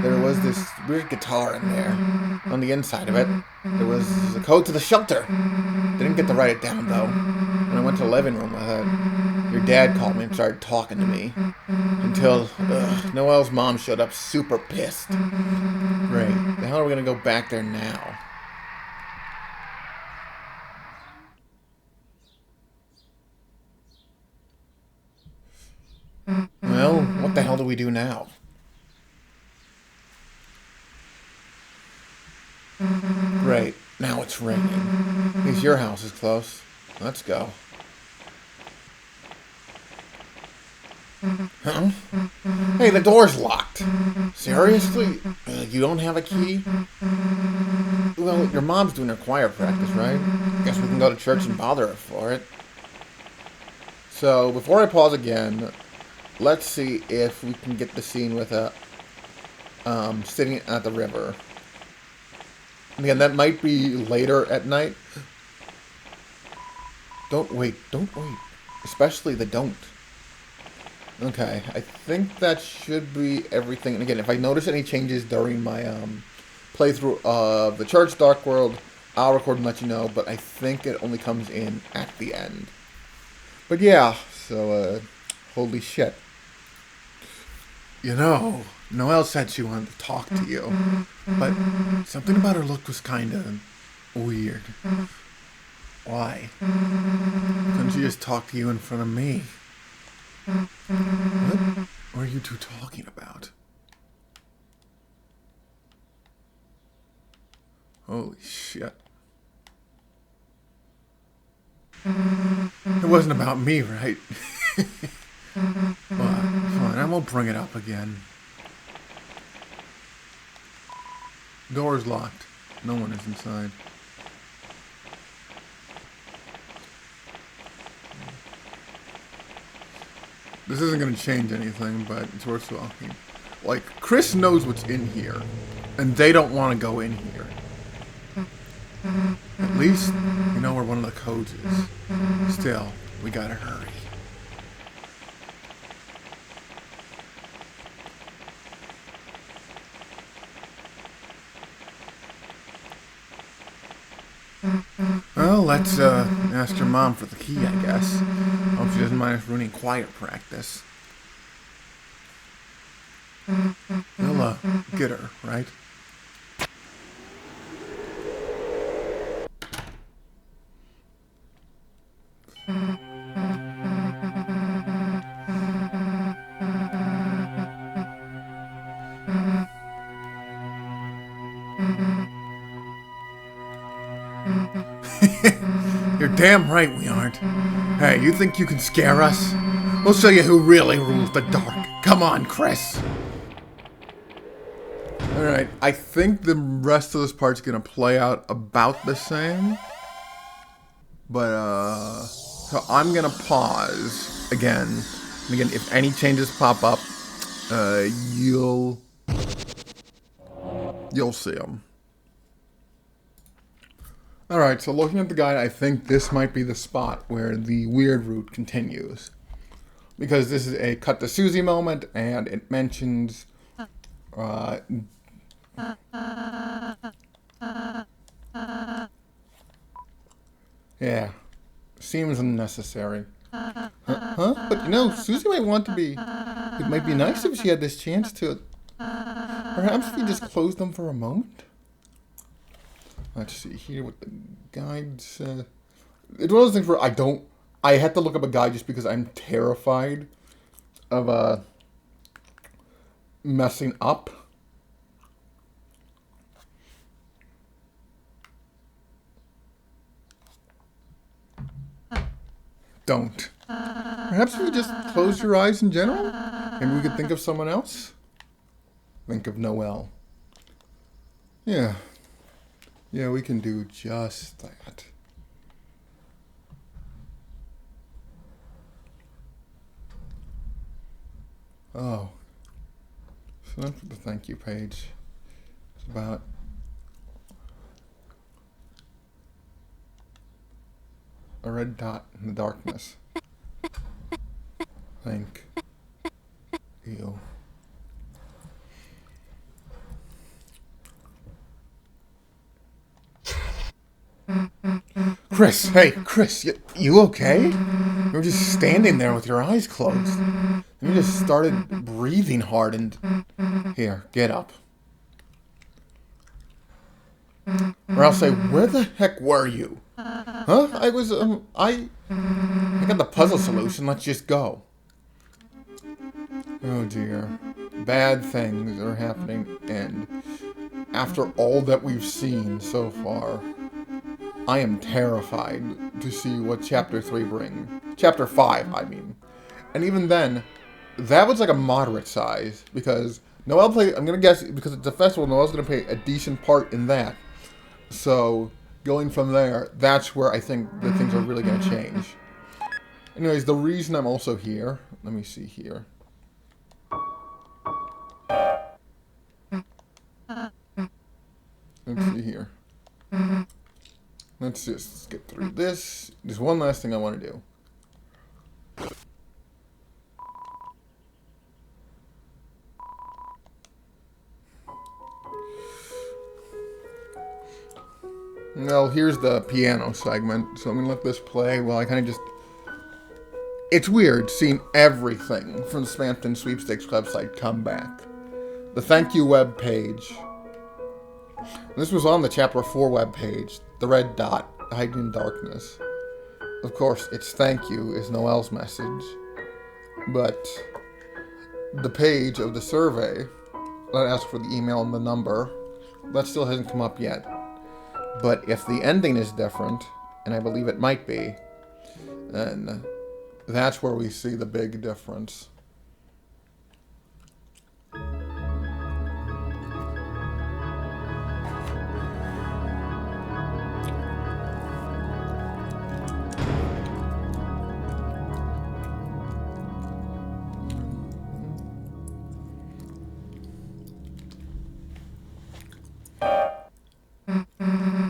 There was this weird guitar in there. On the inside of it, there was a code to the shelter. Didn't get to write it down, though. When I went to the living room, your dad called me and started talking to me. Until Noelle's mom showed up super pissed. Great. The hell are we going to go back there now? Well, what the hell do we do now? Great. Now it's raining. At least your house is close. Let's go. Huh? Hey, the door's locked. Seriously? You don't have a key? Well, your mom's doing her choir practice, right? Guess we can go to church and bother her for it. So, before I pause again, let's see if we can get the scene with sitting at the river. And again, that might be later at night. Don't wait. Especially the don't. Okay, I think that should be everything. And again, if I notice any changes during my playthrough of the Church Dark World, I'll record and let you know. But I think it only comes in at the end. But yeah, so, holy shit. Noelle said she wanted to talk to you, but something about her look was kind of weird. Why? Couldn't she just talk to you in front of me? What are you two talking about? Holy shit. It wasn't about me, right? Well, fine, I won't bring it up again. Door's locked. No one is inside. This isn't going to change anything, but it's worth talking. Like, Chris knows what's in here, and they don't want to go in here. At least, you know where one of the codes is. Still, we gotta hurry. Well, let's ask your mom for the key, I guess. Hope she doesn't mind us ruining choir practice. We'll get her, right? You're damn right we aren't. Hey, you think you can scare us? We'll show you who really rules the dark. Come on, Chris. Alright, I think the rest of this part's gonna play out about the same. But, so I'm gonna pause again. And again, if any changes pop up, you'll see them. Alright, so looking at the guide, I think this might be the spot where the weird route continues. Because this is a cut to Susie moment, and it mentions, yeah, seems unnecessary. Huh? But you know, Susie might want to be, it might be nice if she had this chance to, perhaps if you just close them for a moment? Let's see here what the guide says. It's one of those things where I had to look up a guide just because I'm terrified of, messing up. Don't. Perhaps if you just close your eyes in general? Maybe we could think of someone else? Think of Noelle. Yeah. Yeah, we can do just that. Oh. So that's what the thank you page is about. A red dot in the darkness. Thank you. Chris, hey, Chris, you okay? You were just standing there with your eyes closed. And you just started breathing hard and... Here, get up. Or I'll say, where the heck were you? Huh? I got the puzzle solution, let's just go. Oh dear. Bad things are happening, and after all that we've seen so far, I am terrified to see what Chapter 3 brings. Chapter 5, I mean. And even then, that was like a moderate size, because Noelle played, I'm going to guess, because it's a festival, Noelle's going to play a decent part in that. So, going from there, that's where I think the things are really going to change. Anyways, the reason I'm also here, let me see here. Let's see here. Let's just get through this. There's one last thing I want to do. Well, here's the piano segment, so I'm going to let this play while I kind of just... It's weird seeing everything from the Smampton Sweepstakes website come back. The thank you web page. This was on the Chapter 4 web page. The red dot, hiding in darkness. Of course, it's thank you is Noelle's message. But the page of the survey that asks for the email and the number, that still hasn't come up yet. But if the ending is different, and I believe it might be, then that's where we see the big difference.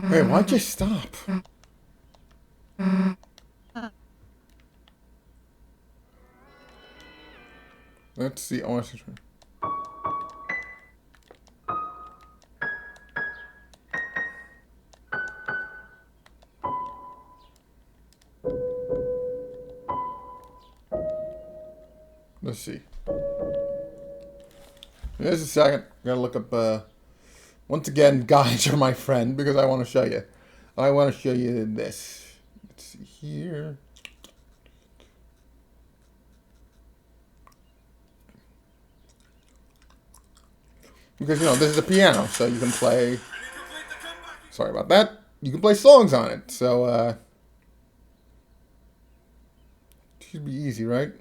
Hey, why'd you stop? Let's see. Oh, let's see. Just a second. Gotta look up, once again, guides are my friend, because I want to show you. I want to show you this. Let's see here. Because, you know, this is a piano, so you can play... Sorry about that. You can play songs on it, so, should be easy, right?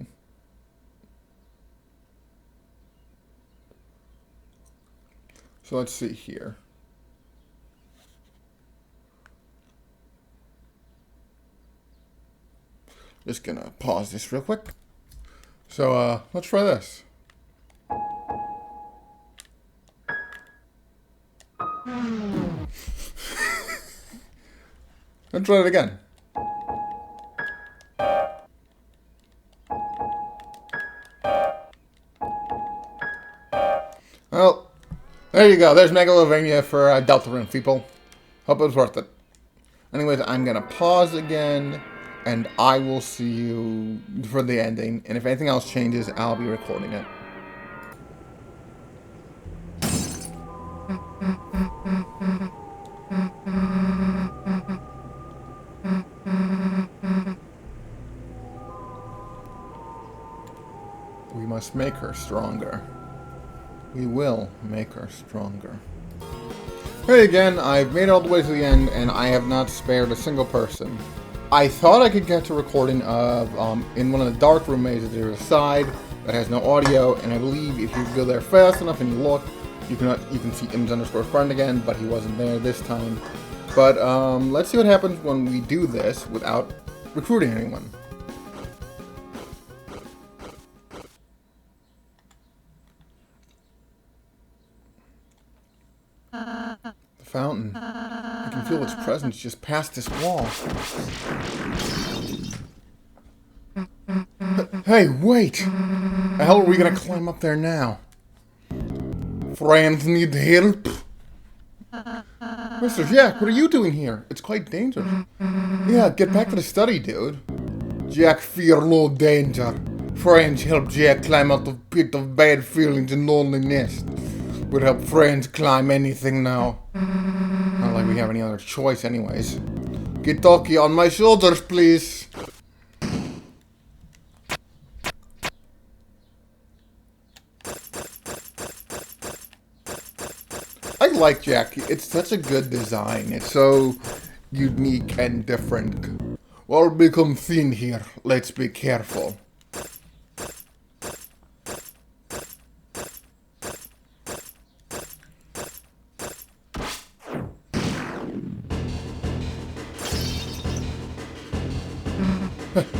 So let's see here. Just gonna pause this real quick. So, let's try this. Let's try it again. Well, there you go. There's Megalovania for Deltarune, people. Hope it was worth it. Anyways, I'm gonna pause again, and I will see you for the ending. And if anything else changes, I'll be recording it. We must make her stronger. We will make her stronger. Hey again, I've made it all the way to the end, and I have not spared a single person. I thought I could get to recording of, in one of the dark room mazes there's a side that has no audio, and I believe if you go there fast enough and you look, you can see Ims_friend again, but he wasn't there this time. But, let's see what happens when we do this without recruiting anyone. The fountain. I can feel its presence just past this wall. Hey, wait! The hell are we gonna climb up there now? Friends need help? Mr. Jack, what are you doing here? It's quite dangerous. Yeah, get back to the study, dude. Jack fear no danger. Friends help Jack climb out the pit of bad feelings and loneliness. Would help friends climb anything now. Not like we have any other choice anyways. Get Toki on my shoulders, please. I like Jack. It's such a good design. It's so unique and different. We'll become thin here. Let's be careful.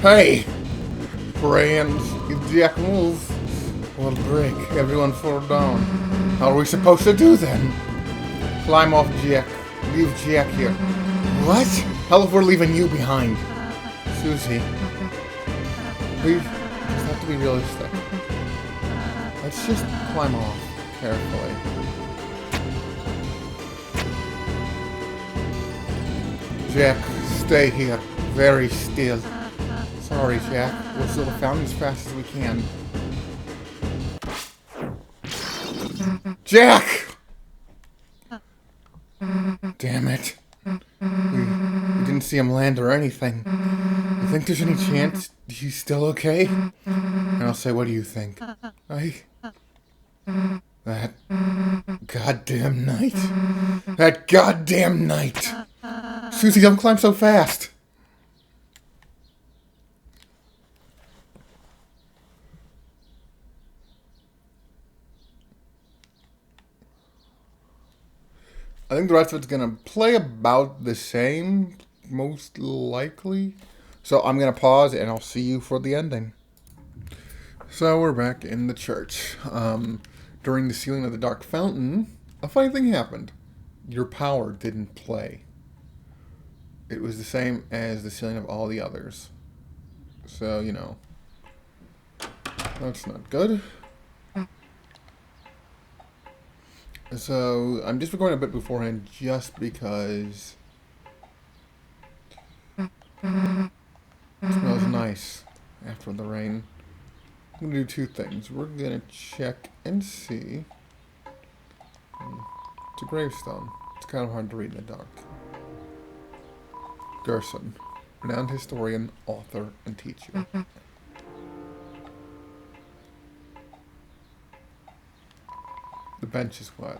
Hey! Friends, if Jack moves, we'll break. Everyone fall down. How are we supposed to do then? Climb off Jack. Leave Jack here. What? Hell if we're leaving you behind. Susie. We just have to be realistic. Let's just climb off carefully. Jack, stay here. Very still. Sorry, Jack. We'll seal the fountain as fast as we can. Jack! Damn it. We didn't see him land or anything. You think there's any chance he's still okay? And I'll say, what do you think? That goddamn night. That goddamn night. Susie, don't climb so fast. I think the rest of it's going to play about the same, most likely. So I'm going to pause and I'll see you for the ending. So we're back in the church. During the sealing of the Dark Fountain, a funny thing happened. Your power didn't play. It was the same as the sealing of all the others. So, you know, that's not good. So, I'm just recording a bit beforehand just because it smells nice after the rain. I'm going to do two things. We're going to check and see. It's a gravestone. It's kind of hard to read in the dark. Gerson, renowned historian, author, and teacher. The bench is wet.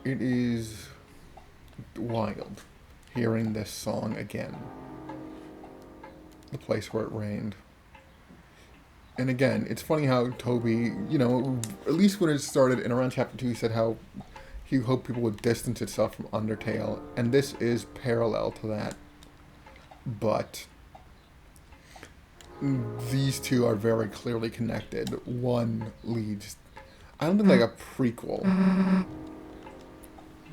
It is wild hearing this song again. The place where it rained. And again, it's funny how Toby, you know, at least when it started in around chapter 2, he said how he hoped people would distance itself from Undertale, and this is parallel to that. But these two are very clearly connected. One leads, I don't think like a prequel,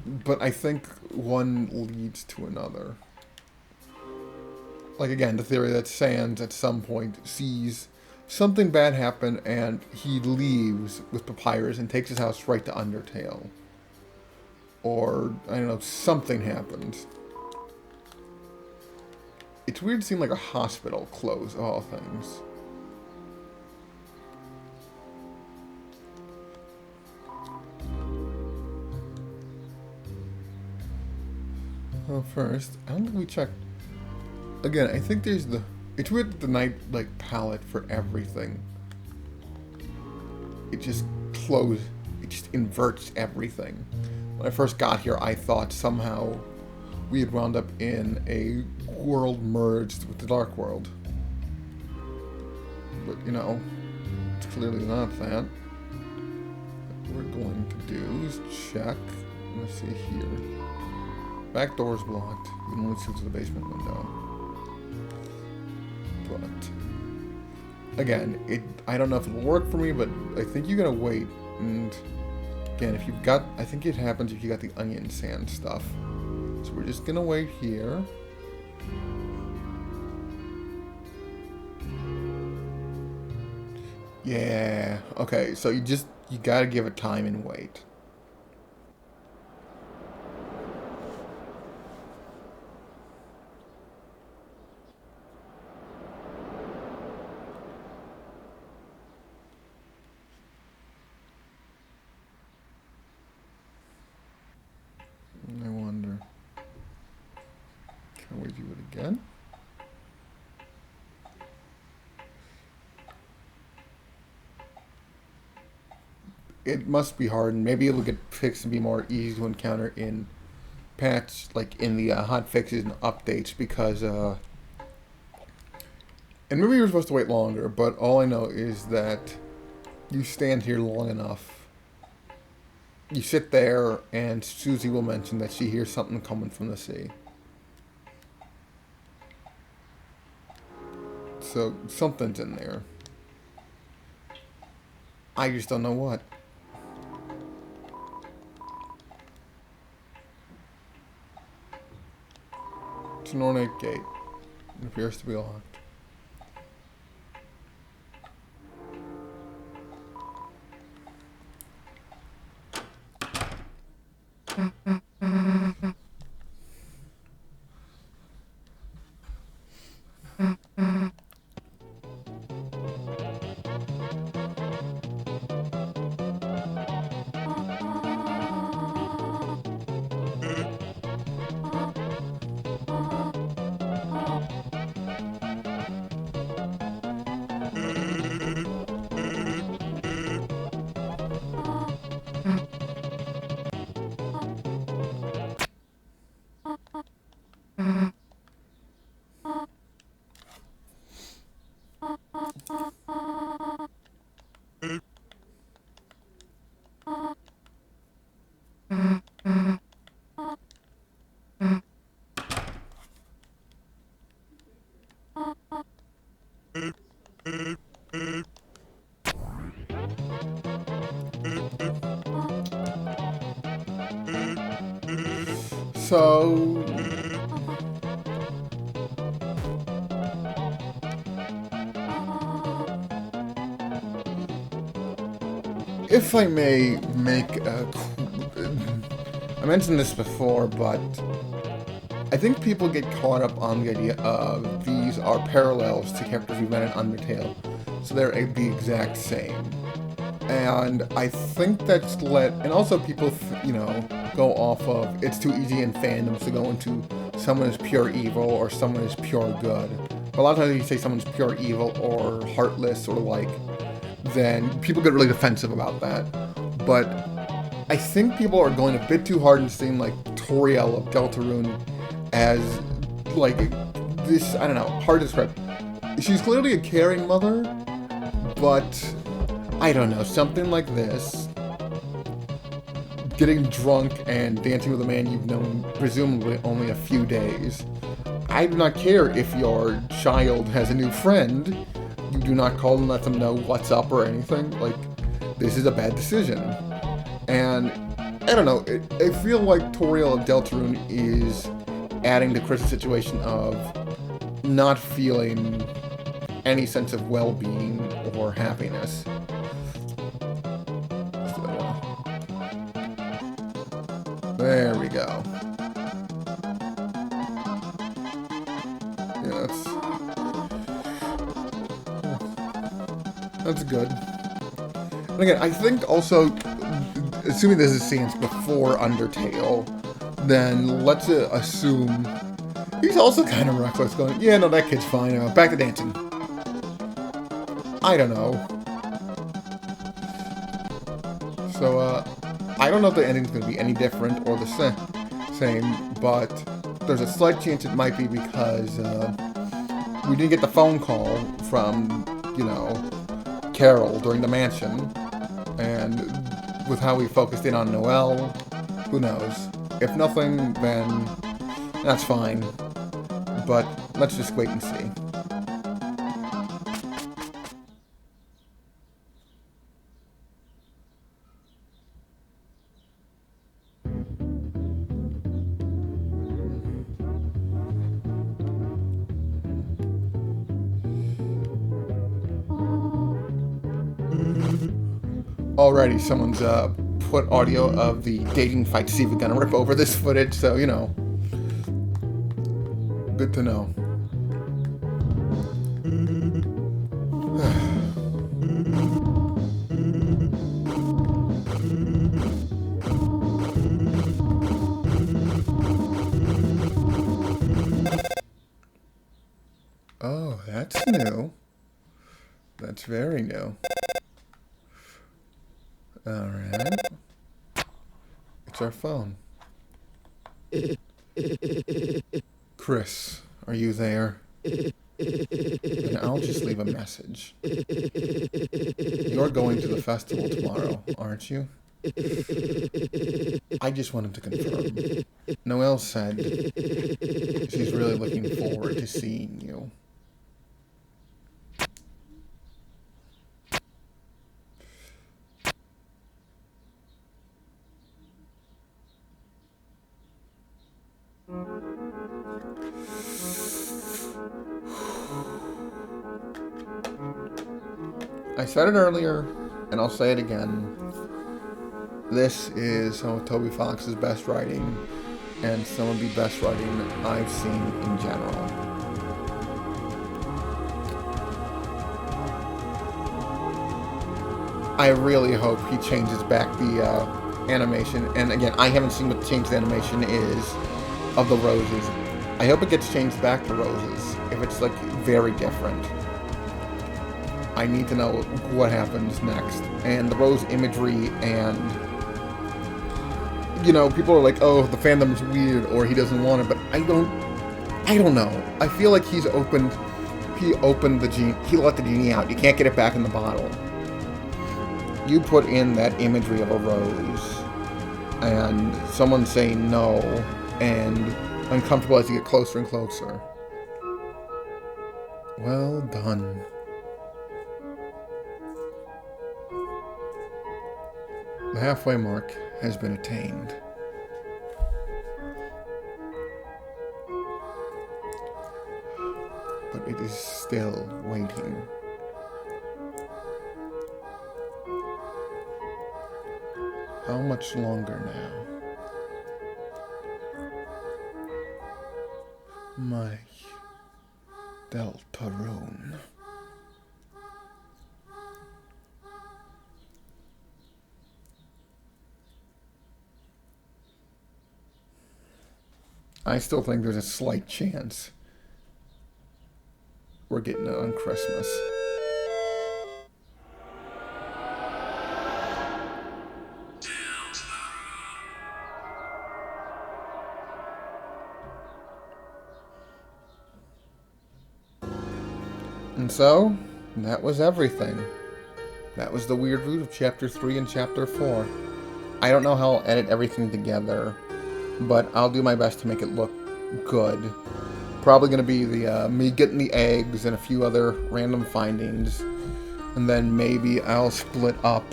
but I think one leads to another. Like again, the theory that Sans at some point sees something bad happen and he leaves with Papyrus and takes his house right to Undertale. Or, I don't know, something happens. It's weird seeing like a hospital close, of all things. Well, first, I don't think we checked. Again, I think there's the. It's weird that the night like palette for everything. It just closes. It just inverts everything. When I first got here, I thought somehow we had wound up in a world merged with the Dark World. But, you know, it's clearly not that. What we're going to do is check. Let's see here. Back door's blocked. You can only see to the basement window. But, again, I don't know if it'll work for me, but I think you're going to wait. And, again, if you've got... I think it happens if you got the onion sand stuff. So we're just going to wait here. Yeah. Okay, so you gotta give it time and wait. I wonder. Can we do it again? It must be hard, and maybe it'll get fixed and be more easy to encounter in patch, like in the hot fixes and updates, because and maybe you're supposed to wait longer, but all I know is that you stand here long enough. You sit there, and Susie will mention that she hears something coming from the sea. So something's in there. I just don't know what. It's an ornate gate. It appears to be locked. So, if I may make a... I mentioned this before, but I think people get caught up on the idea of these are parallels to characters we've met in Undertale, so they're the exact same. And I think that's and also people, you know, go off of, it's too easy in fandoms to go into someone is pure evil or someone is pure good. But a lot of times you say someone's pure evil or heartless or like, then people get really defensive about that. But I think people are going a bit too hard and seeing like Toriel of Deltarune as like this, I don't know, hard to describe. She's clearly a caring mother, But, I don't know, something like this, getting drunk and dancing with a man you've known presumably only a few days, I do not care if your child has a new friend, you do not call and let them know what's up or anything. Like, this is a bad decision. And, I don't know, I feel like Toriel of Deltarune is adding to Chris's situation of not feeling any sense of well-being or happiness. So, there we go. Yeah, that's good. And again, I think also, assuming this is scenes before Undertale, then let's assume he's also kind of reckless, going, yeah, no, that kid's fine, back to dancing. I don't know. So, I don't know if the ending's going to be any different or the same, but there's a slight chance it might be because we didn't get the phone call from, you know, Carol during the mansion, and with how we focused in on Noelle, who knows? If nothing, then that's fine, but let's just wait and see. Alrighty, someone's put audio of the dating fight to see if we're gonna rip over this footage, so, you know. Good to know. Oh, that's new. That's very new. Alright. It's our phone. Chris, are you there? And I'll just leave a message. You're going to the festival tomorrow, aren't you? I just wanted to confirm. Noelle said she's really looking forward to seeing you. I said it earlier, and I'll say it again. This is some of Toby Fox's best writing, and some of the best writing I've seen in general. I really hope he changes back the animation, and again, I haven't seen what the changed animation is of the roses. I hope it gets changed back to roses, if it's like very different. I need to know what happens next. And the rose imagery and, you know, people are like, oh, the fandom's weird or he doesn't want it, but I don't know. I feel like he opened the genie, he let the genie out. You can't get it back in the bottle. You put in that imagery of a rose and someone saying no and uncomfortable as you get closer and closer. Well done. The halfway mark has been attained. But it is still waiting. How much longer now? My Deltarune. I still think there's a slight chance we're getting it on Christmas. And so, that was everything. that was the weird root of Chapter 3 and Chapter 4. I don't know how I'll edit everything together, but I'll do my best to make it look good. Probably going to be the me getting the eggs and a few other random findings. And then maybe I'll split up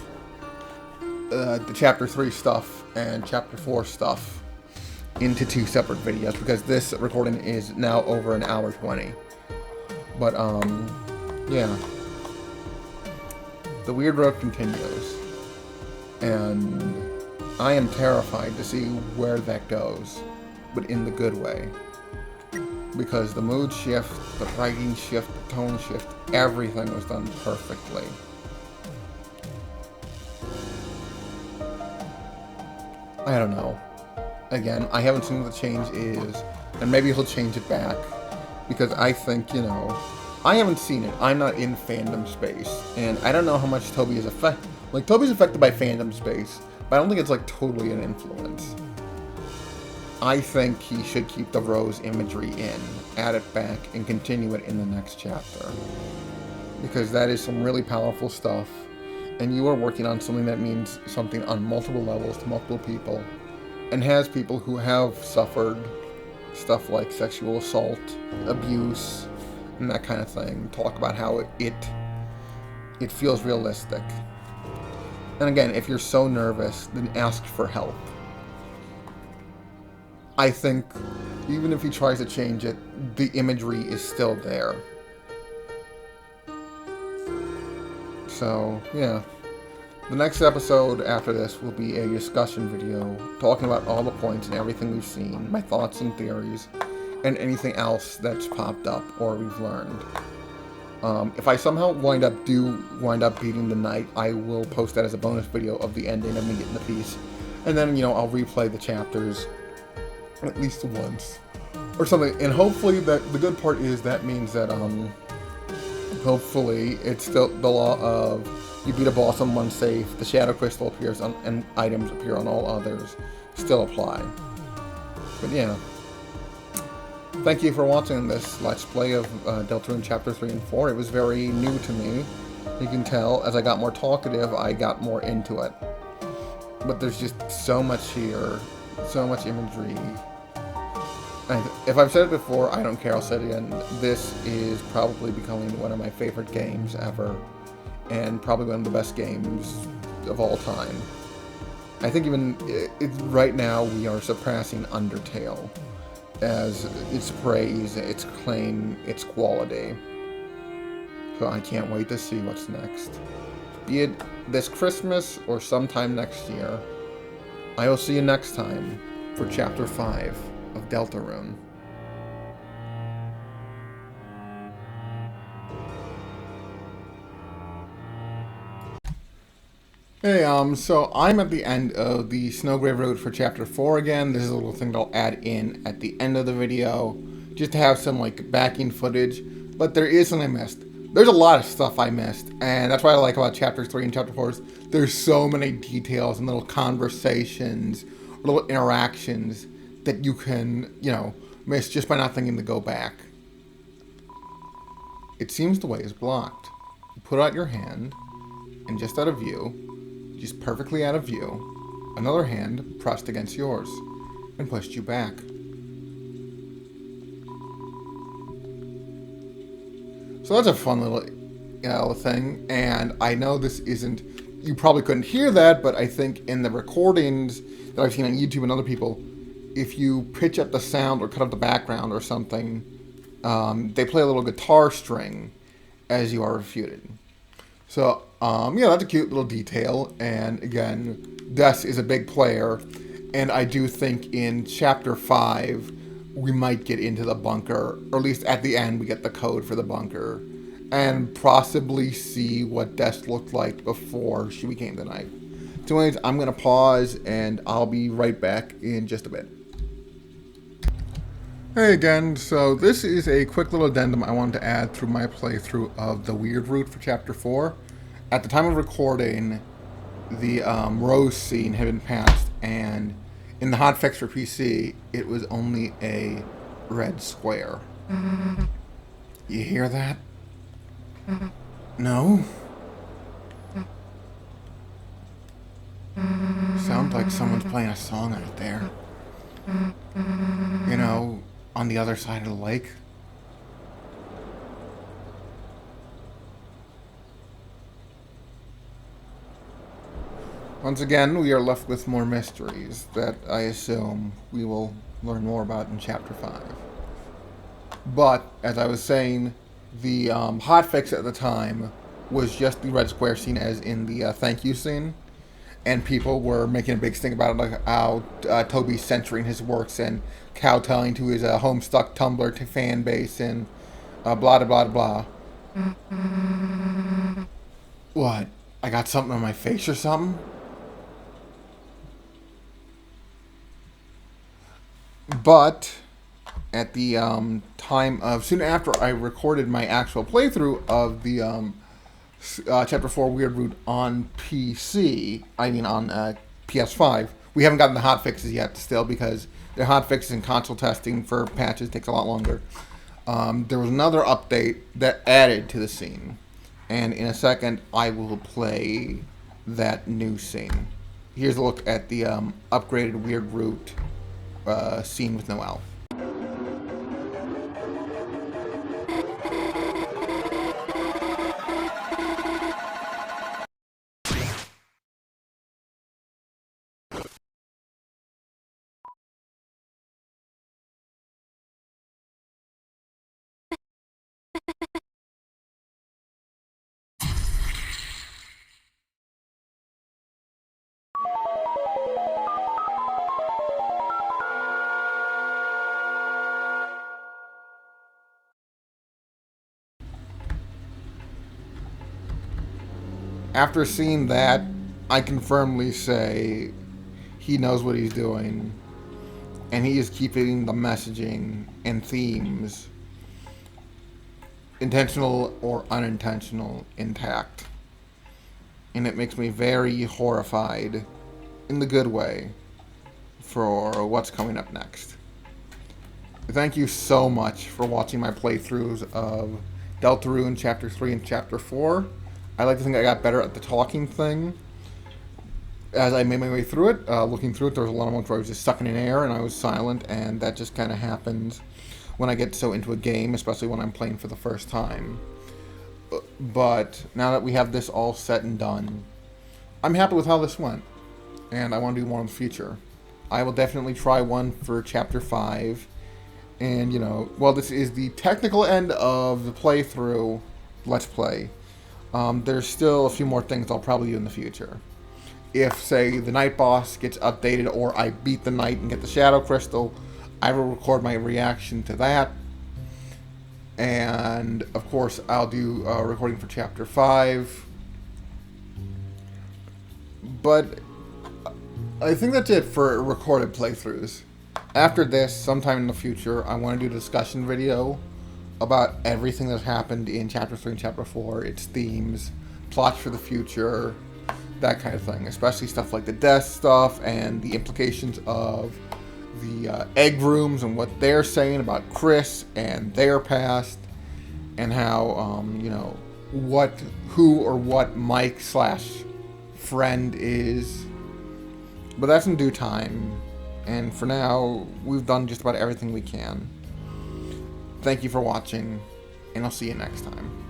the Chapter 3 stuff and Chapter 4 stuff into 2 separate videos, because this recording is now over an hour 20. But, yeah. The weird road continues. And I am terrified to see where that goes, but in the good way. Because the mood shift, the writing shift, the tone shift, everything was done perfectly. I don't know. Again, I haven't seen what the change is, and maybe he'll change it back. Because I think, you know, I haven't seen it. I'm not in fandom space, and I don't know how much Toby is affected. Like, Toby's affected by fandom space, but I don't think it's, like, totally an influence. I think he should keep the rose imagery in, add it back, and continue it in the next chapter. Because that is some really powerful stuff, and you are working on something that means something on multiple levels to multiple people, and has people who have suffered stuff like sexual assault, abuse, and that kind of thing. Talk about how it feels realistic. And again, if you're so nervous, then ask for help. I think even if he tries to change it, the imagery is still there. So, yeah. The next episode after this will be a discussion video talking about all the points and everything we've seen, my thoughts and theories, and anything else that's popped up or we've learned. If I somehow wind up beating the knight, I will post that as a bonus video of the ending of me getting the piece. And then, you know, I'll replay the chapters at least once or something. And hopefully the good part is that means that, hopefully it's still the law of you beat a boss on one safe, the shadow crystal appears on, and items appear on all others, still apply. But yeah. Thank you for watching this Let's Play of Deltarune Chapter 3 and 4. It was very new to me. You can tell, as I got more talkative, I got more into it. But there's just so much here, so much imagery. And if I've said it before, I don't care, I'll say it again. This is probably becoming one of my favorite games ever. And probably one of the best games of all time. I think even right now we are surpassing Undertale as its praise, its claim, its quality. So I can't wait to see what's next. Be it this Christmas or sometime next year. I will see you next time for Chapter 5 of Deltarune. Hey, so I'm at the end of the Snowgrave Road for Chapter 4 again. This is a little thing that I'll add in at the end of the video, just to have some, like, backing footage. But there is something I missed. There's a lot of stuff I missed, and that's what I like about Chapter 3 and Chapter 4. There's so many details and little conversations, little interactions that you can, you know, miss just by not thinking to go back. It seems the way is blocked. You put out your hand, and just out of view, just perfectly out of view, another hand pressed against yours and pushed you back. So that's a fun little, you know, thing, and I know this isn't, you probably couldn't hear that, but I think in the recordings that I've seen on YouTube and other people, if you pitch up the sound or cut up the background or something, they play a little guitar string as you are refuted. So, yeah, that's a cute little detail, and again, Des is a big player, and I do think in Chapter 5, we might get into the bunker, or at least at the end we get the code for the bunker, and possibly see what Des looked like before she became the knight. So anyways, I'm going to pause, and I'll be right back in just a bit. Hey again, so this is a quick little addendum I wanted to add through my playthrough of the weird route for Chapter 4. At the time of recording, the rose scene had been passed, and in the hotfix for PC, it was only a red square. You hear that? No? Sounds like someone's playing a song out there. You know, on the other side of the lake. Once again, we are left with more mysteries that I assume we will learn more about in Chapter 5. But, as I was saying, the hotfix at the time was just the red square scene as in the thank you scene. And people were making a big thing about it, like how Toby's censoring his works and kowtowing to his Homestuck Tumblr to fan base and blah, blah, blah, blah. What? I got something on my face or something? But at the time of soon after I recorded my actual playthrough of the Chapter 4 Weird Root on PC, I mean on PS5, we haven't gotten the hotfixes yet still because the hotfixes and console testing for patches takes a lot longer. There was another update that added to the scene, and in a second I will play that new scene. Here's a look at the upgraded Weird Root scene with Noelle. After seeing that, I can firmly say he knows what he's doing, and he is keeping the messaging and themes, intentional or unintentional, intact. And it makes me very horrified, in the good way, for what's coming up next. Thank you so much for watching my playthroughs of Deltarune Chapter 3 and Chapter 4. I like to think I got better at the talking thing as I made my way through it. Looking through it, there was a lot of moments where I was just sucking in air and I was silent, and that just kind of happens when I get so into a game, especially when I'm playing for the first time. But now that we have this all set and done, I'm happy with how this went, and I want to do more in the future. I will definitely try one for Chapter 5, and, you know, while this is the technical end of the playthrough, Let's Play, there's still a few more things I'll probably do in the future. If, say, the night boss gets updated or I beat the night and get the shadow crystal, I will record my reaction to that. And, of course, I'll do a recording for Chapter 5. But I think that's it for recorded playthroughs. After this, sometime in the future, I want to do a discussion video about everything that happened in Chapter 3 and Chapter 4, its themes, plots for the future, that kind of thing. Especially stuff like the death stuff and the implications of the egg rooms and what they're saying about Chris and their past, and how, you know, who or what Mike / friend is. But that's in due time, and for now, we've done just about everything we can. Thank you for watching, and I'll see you next time.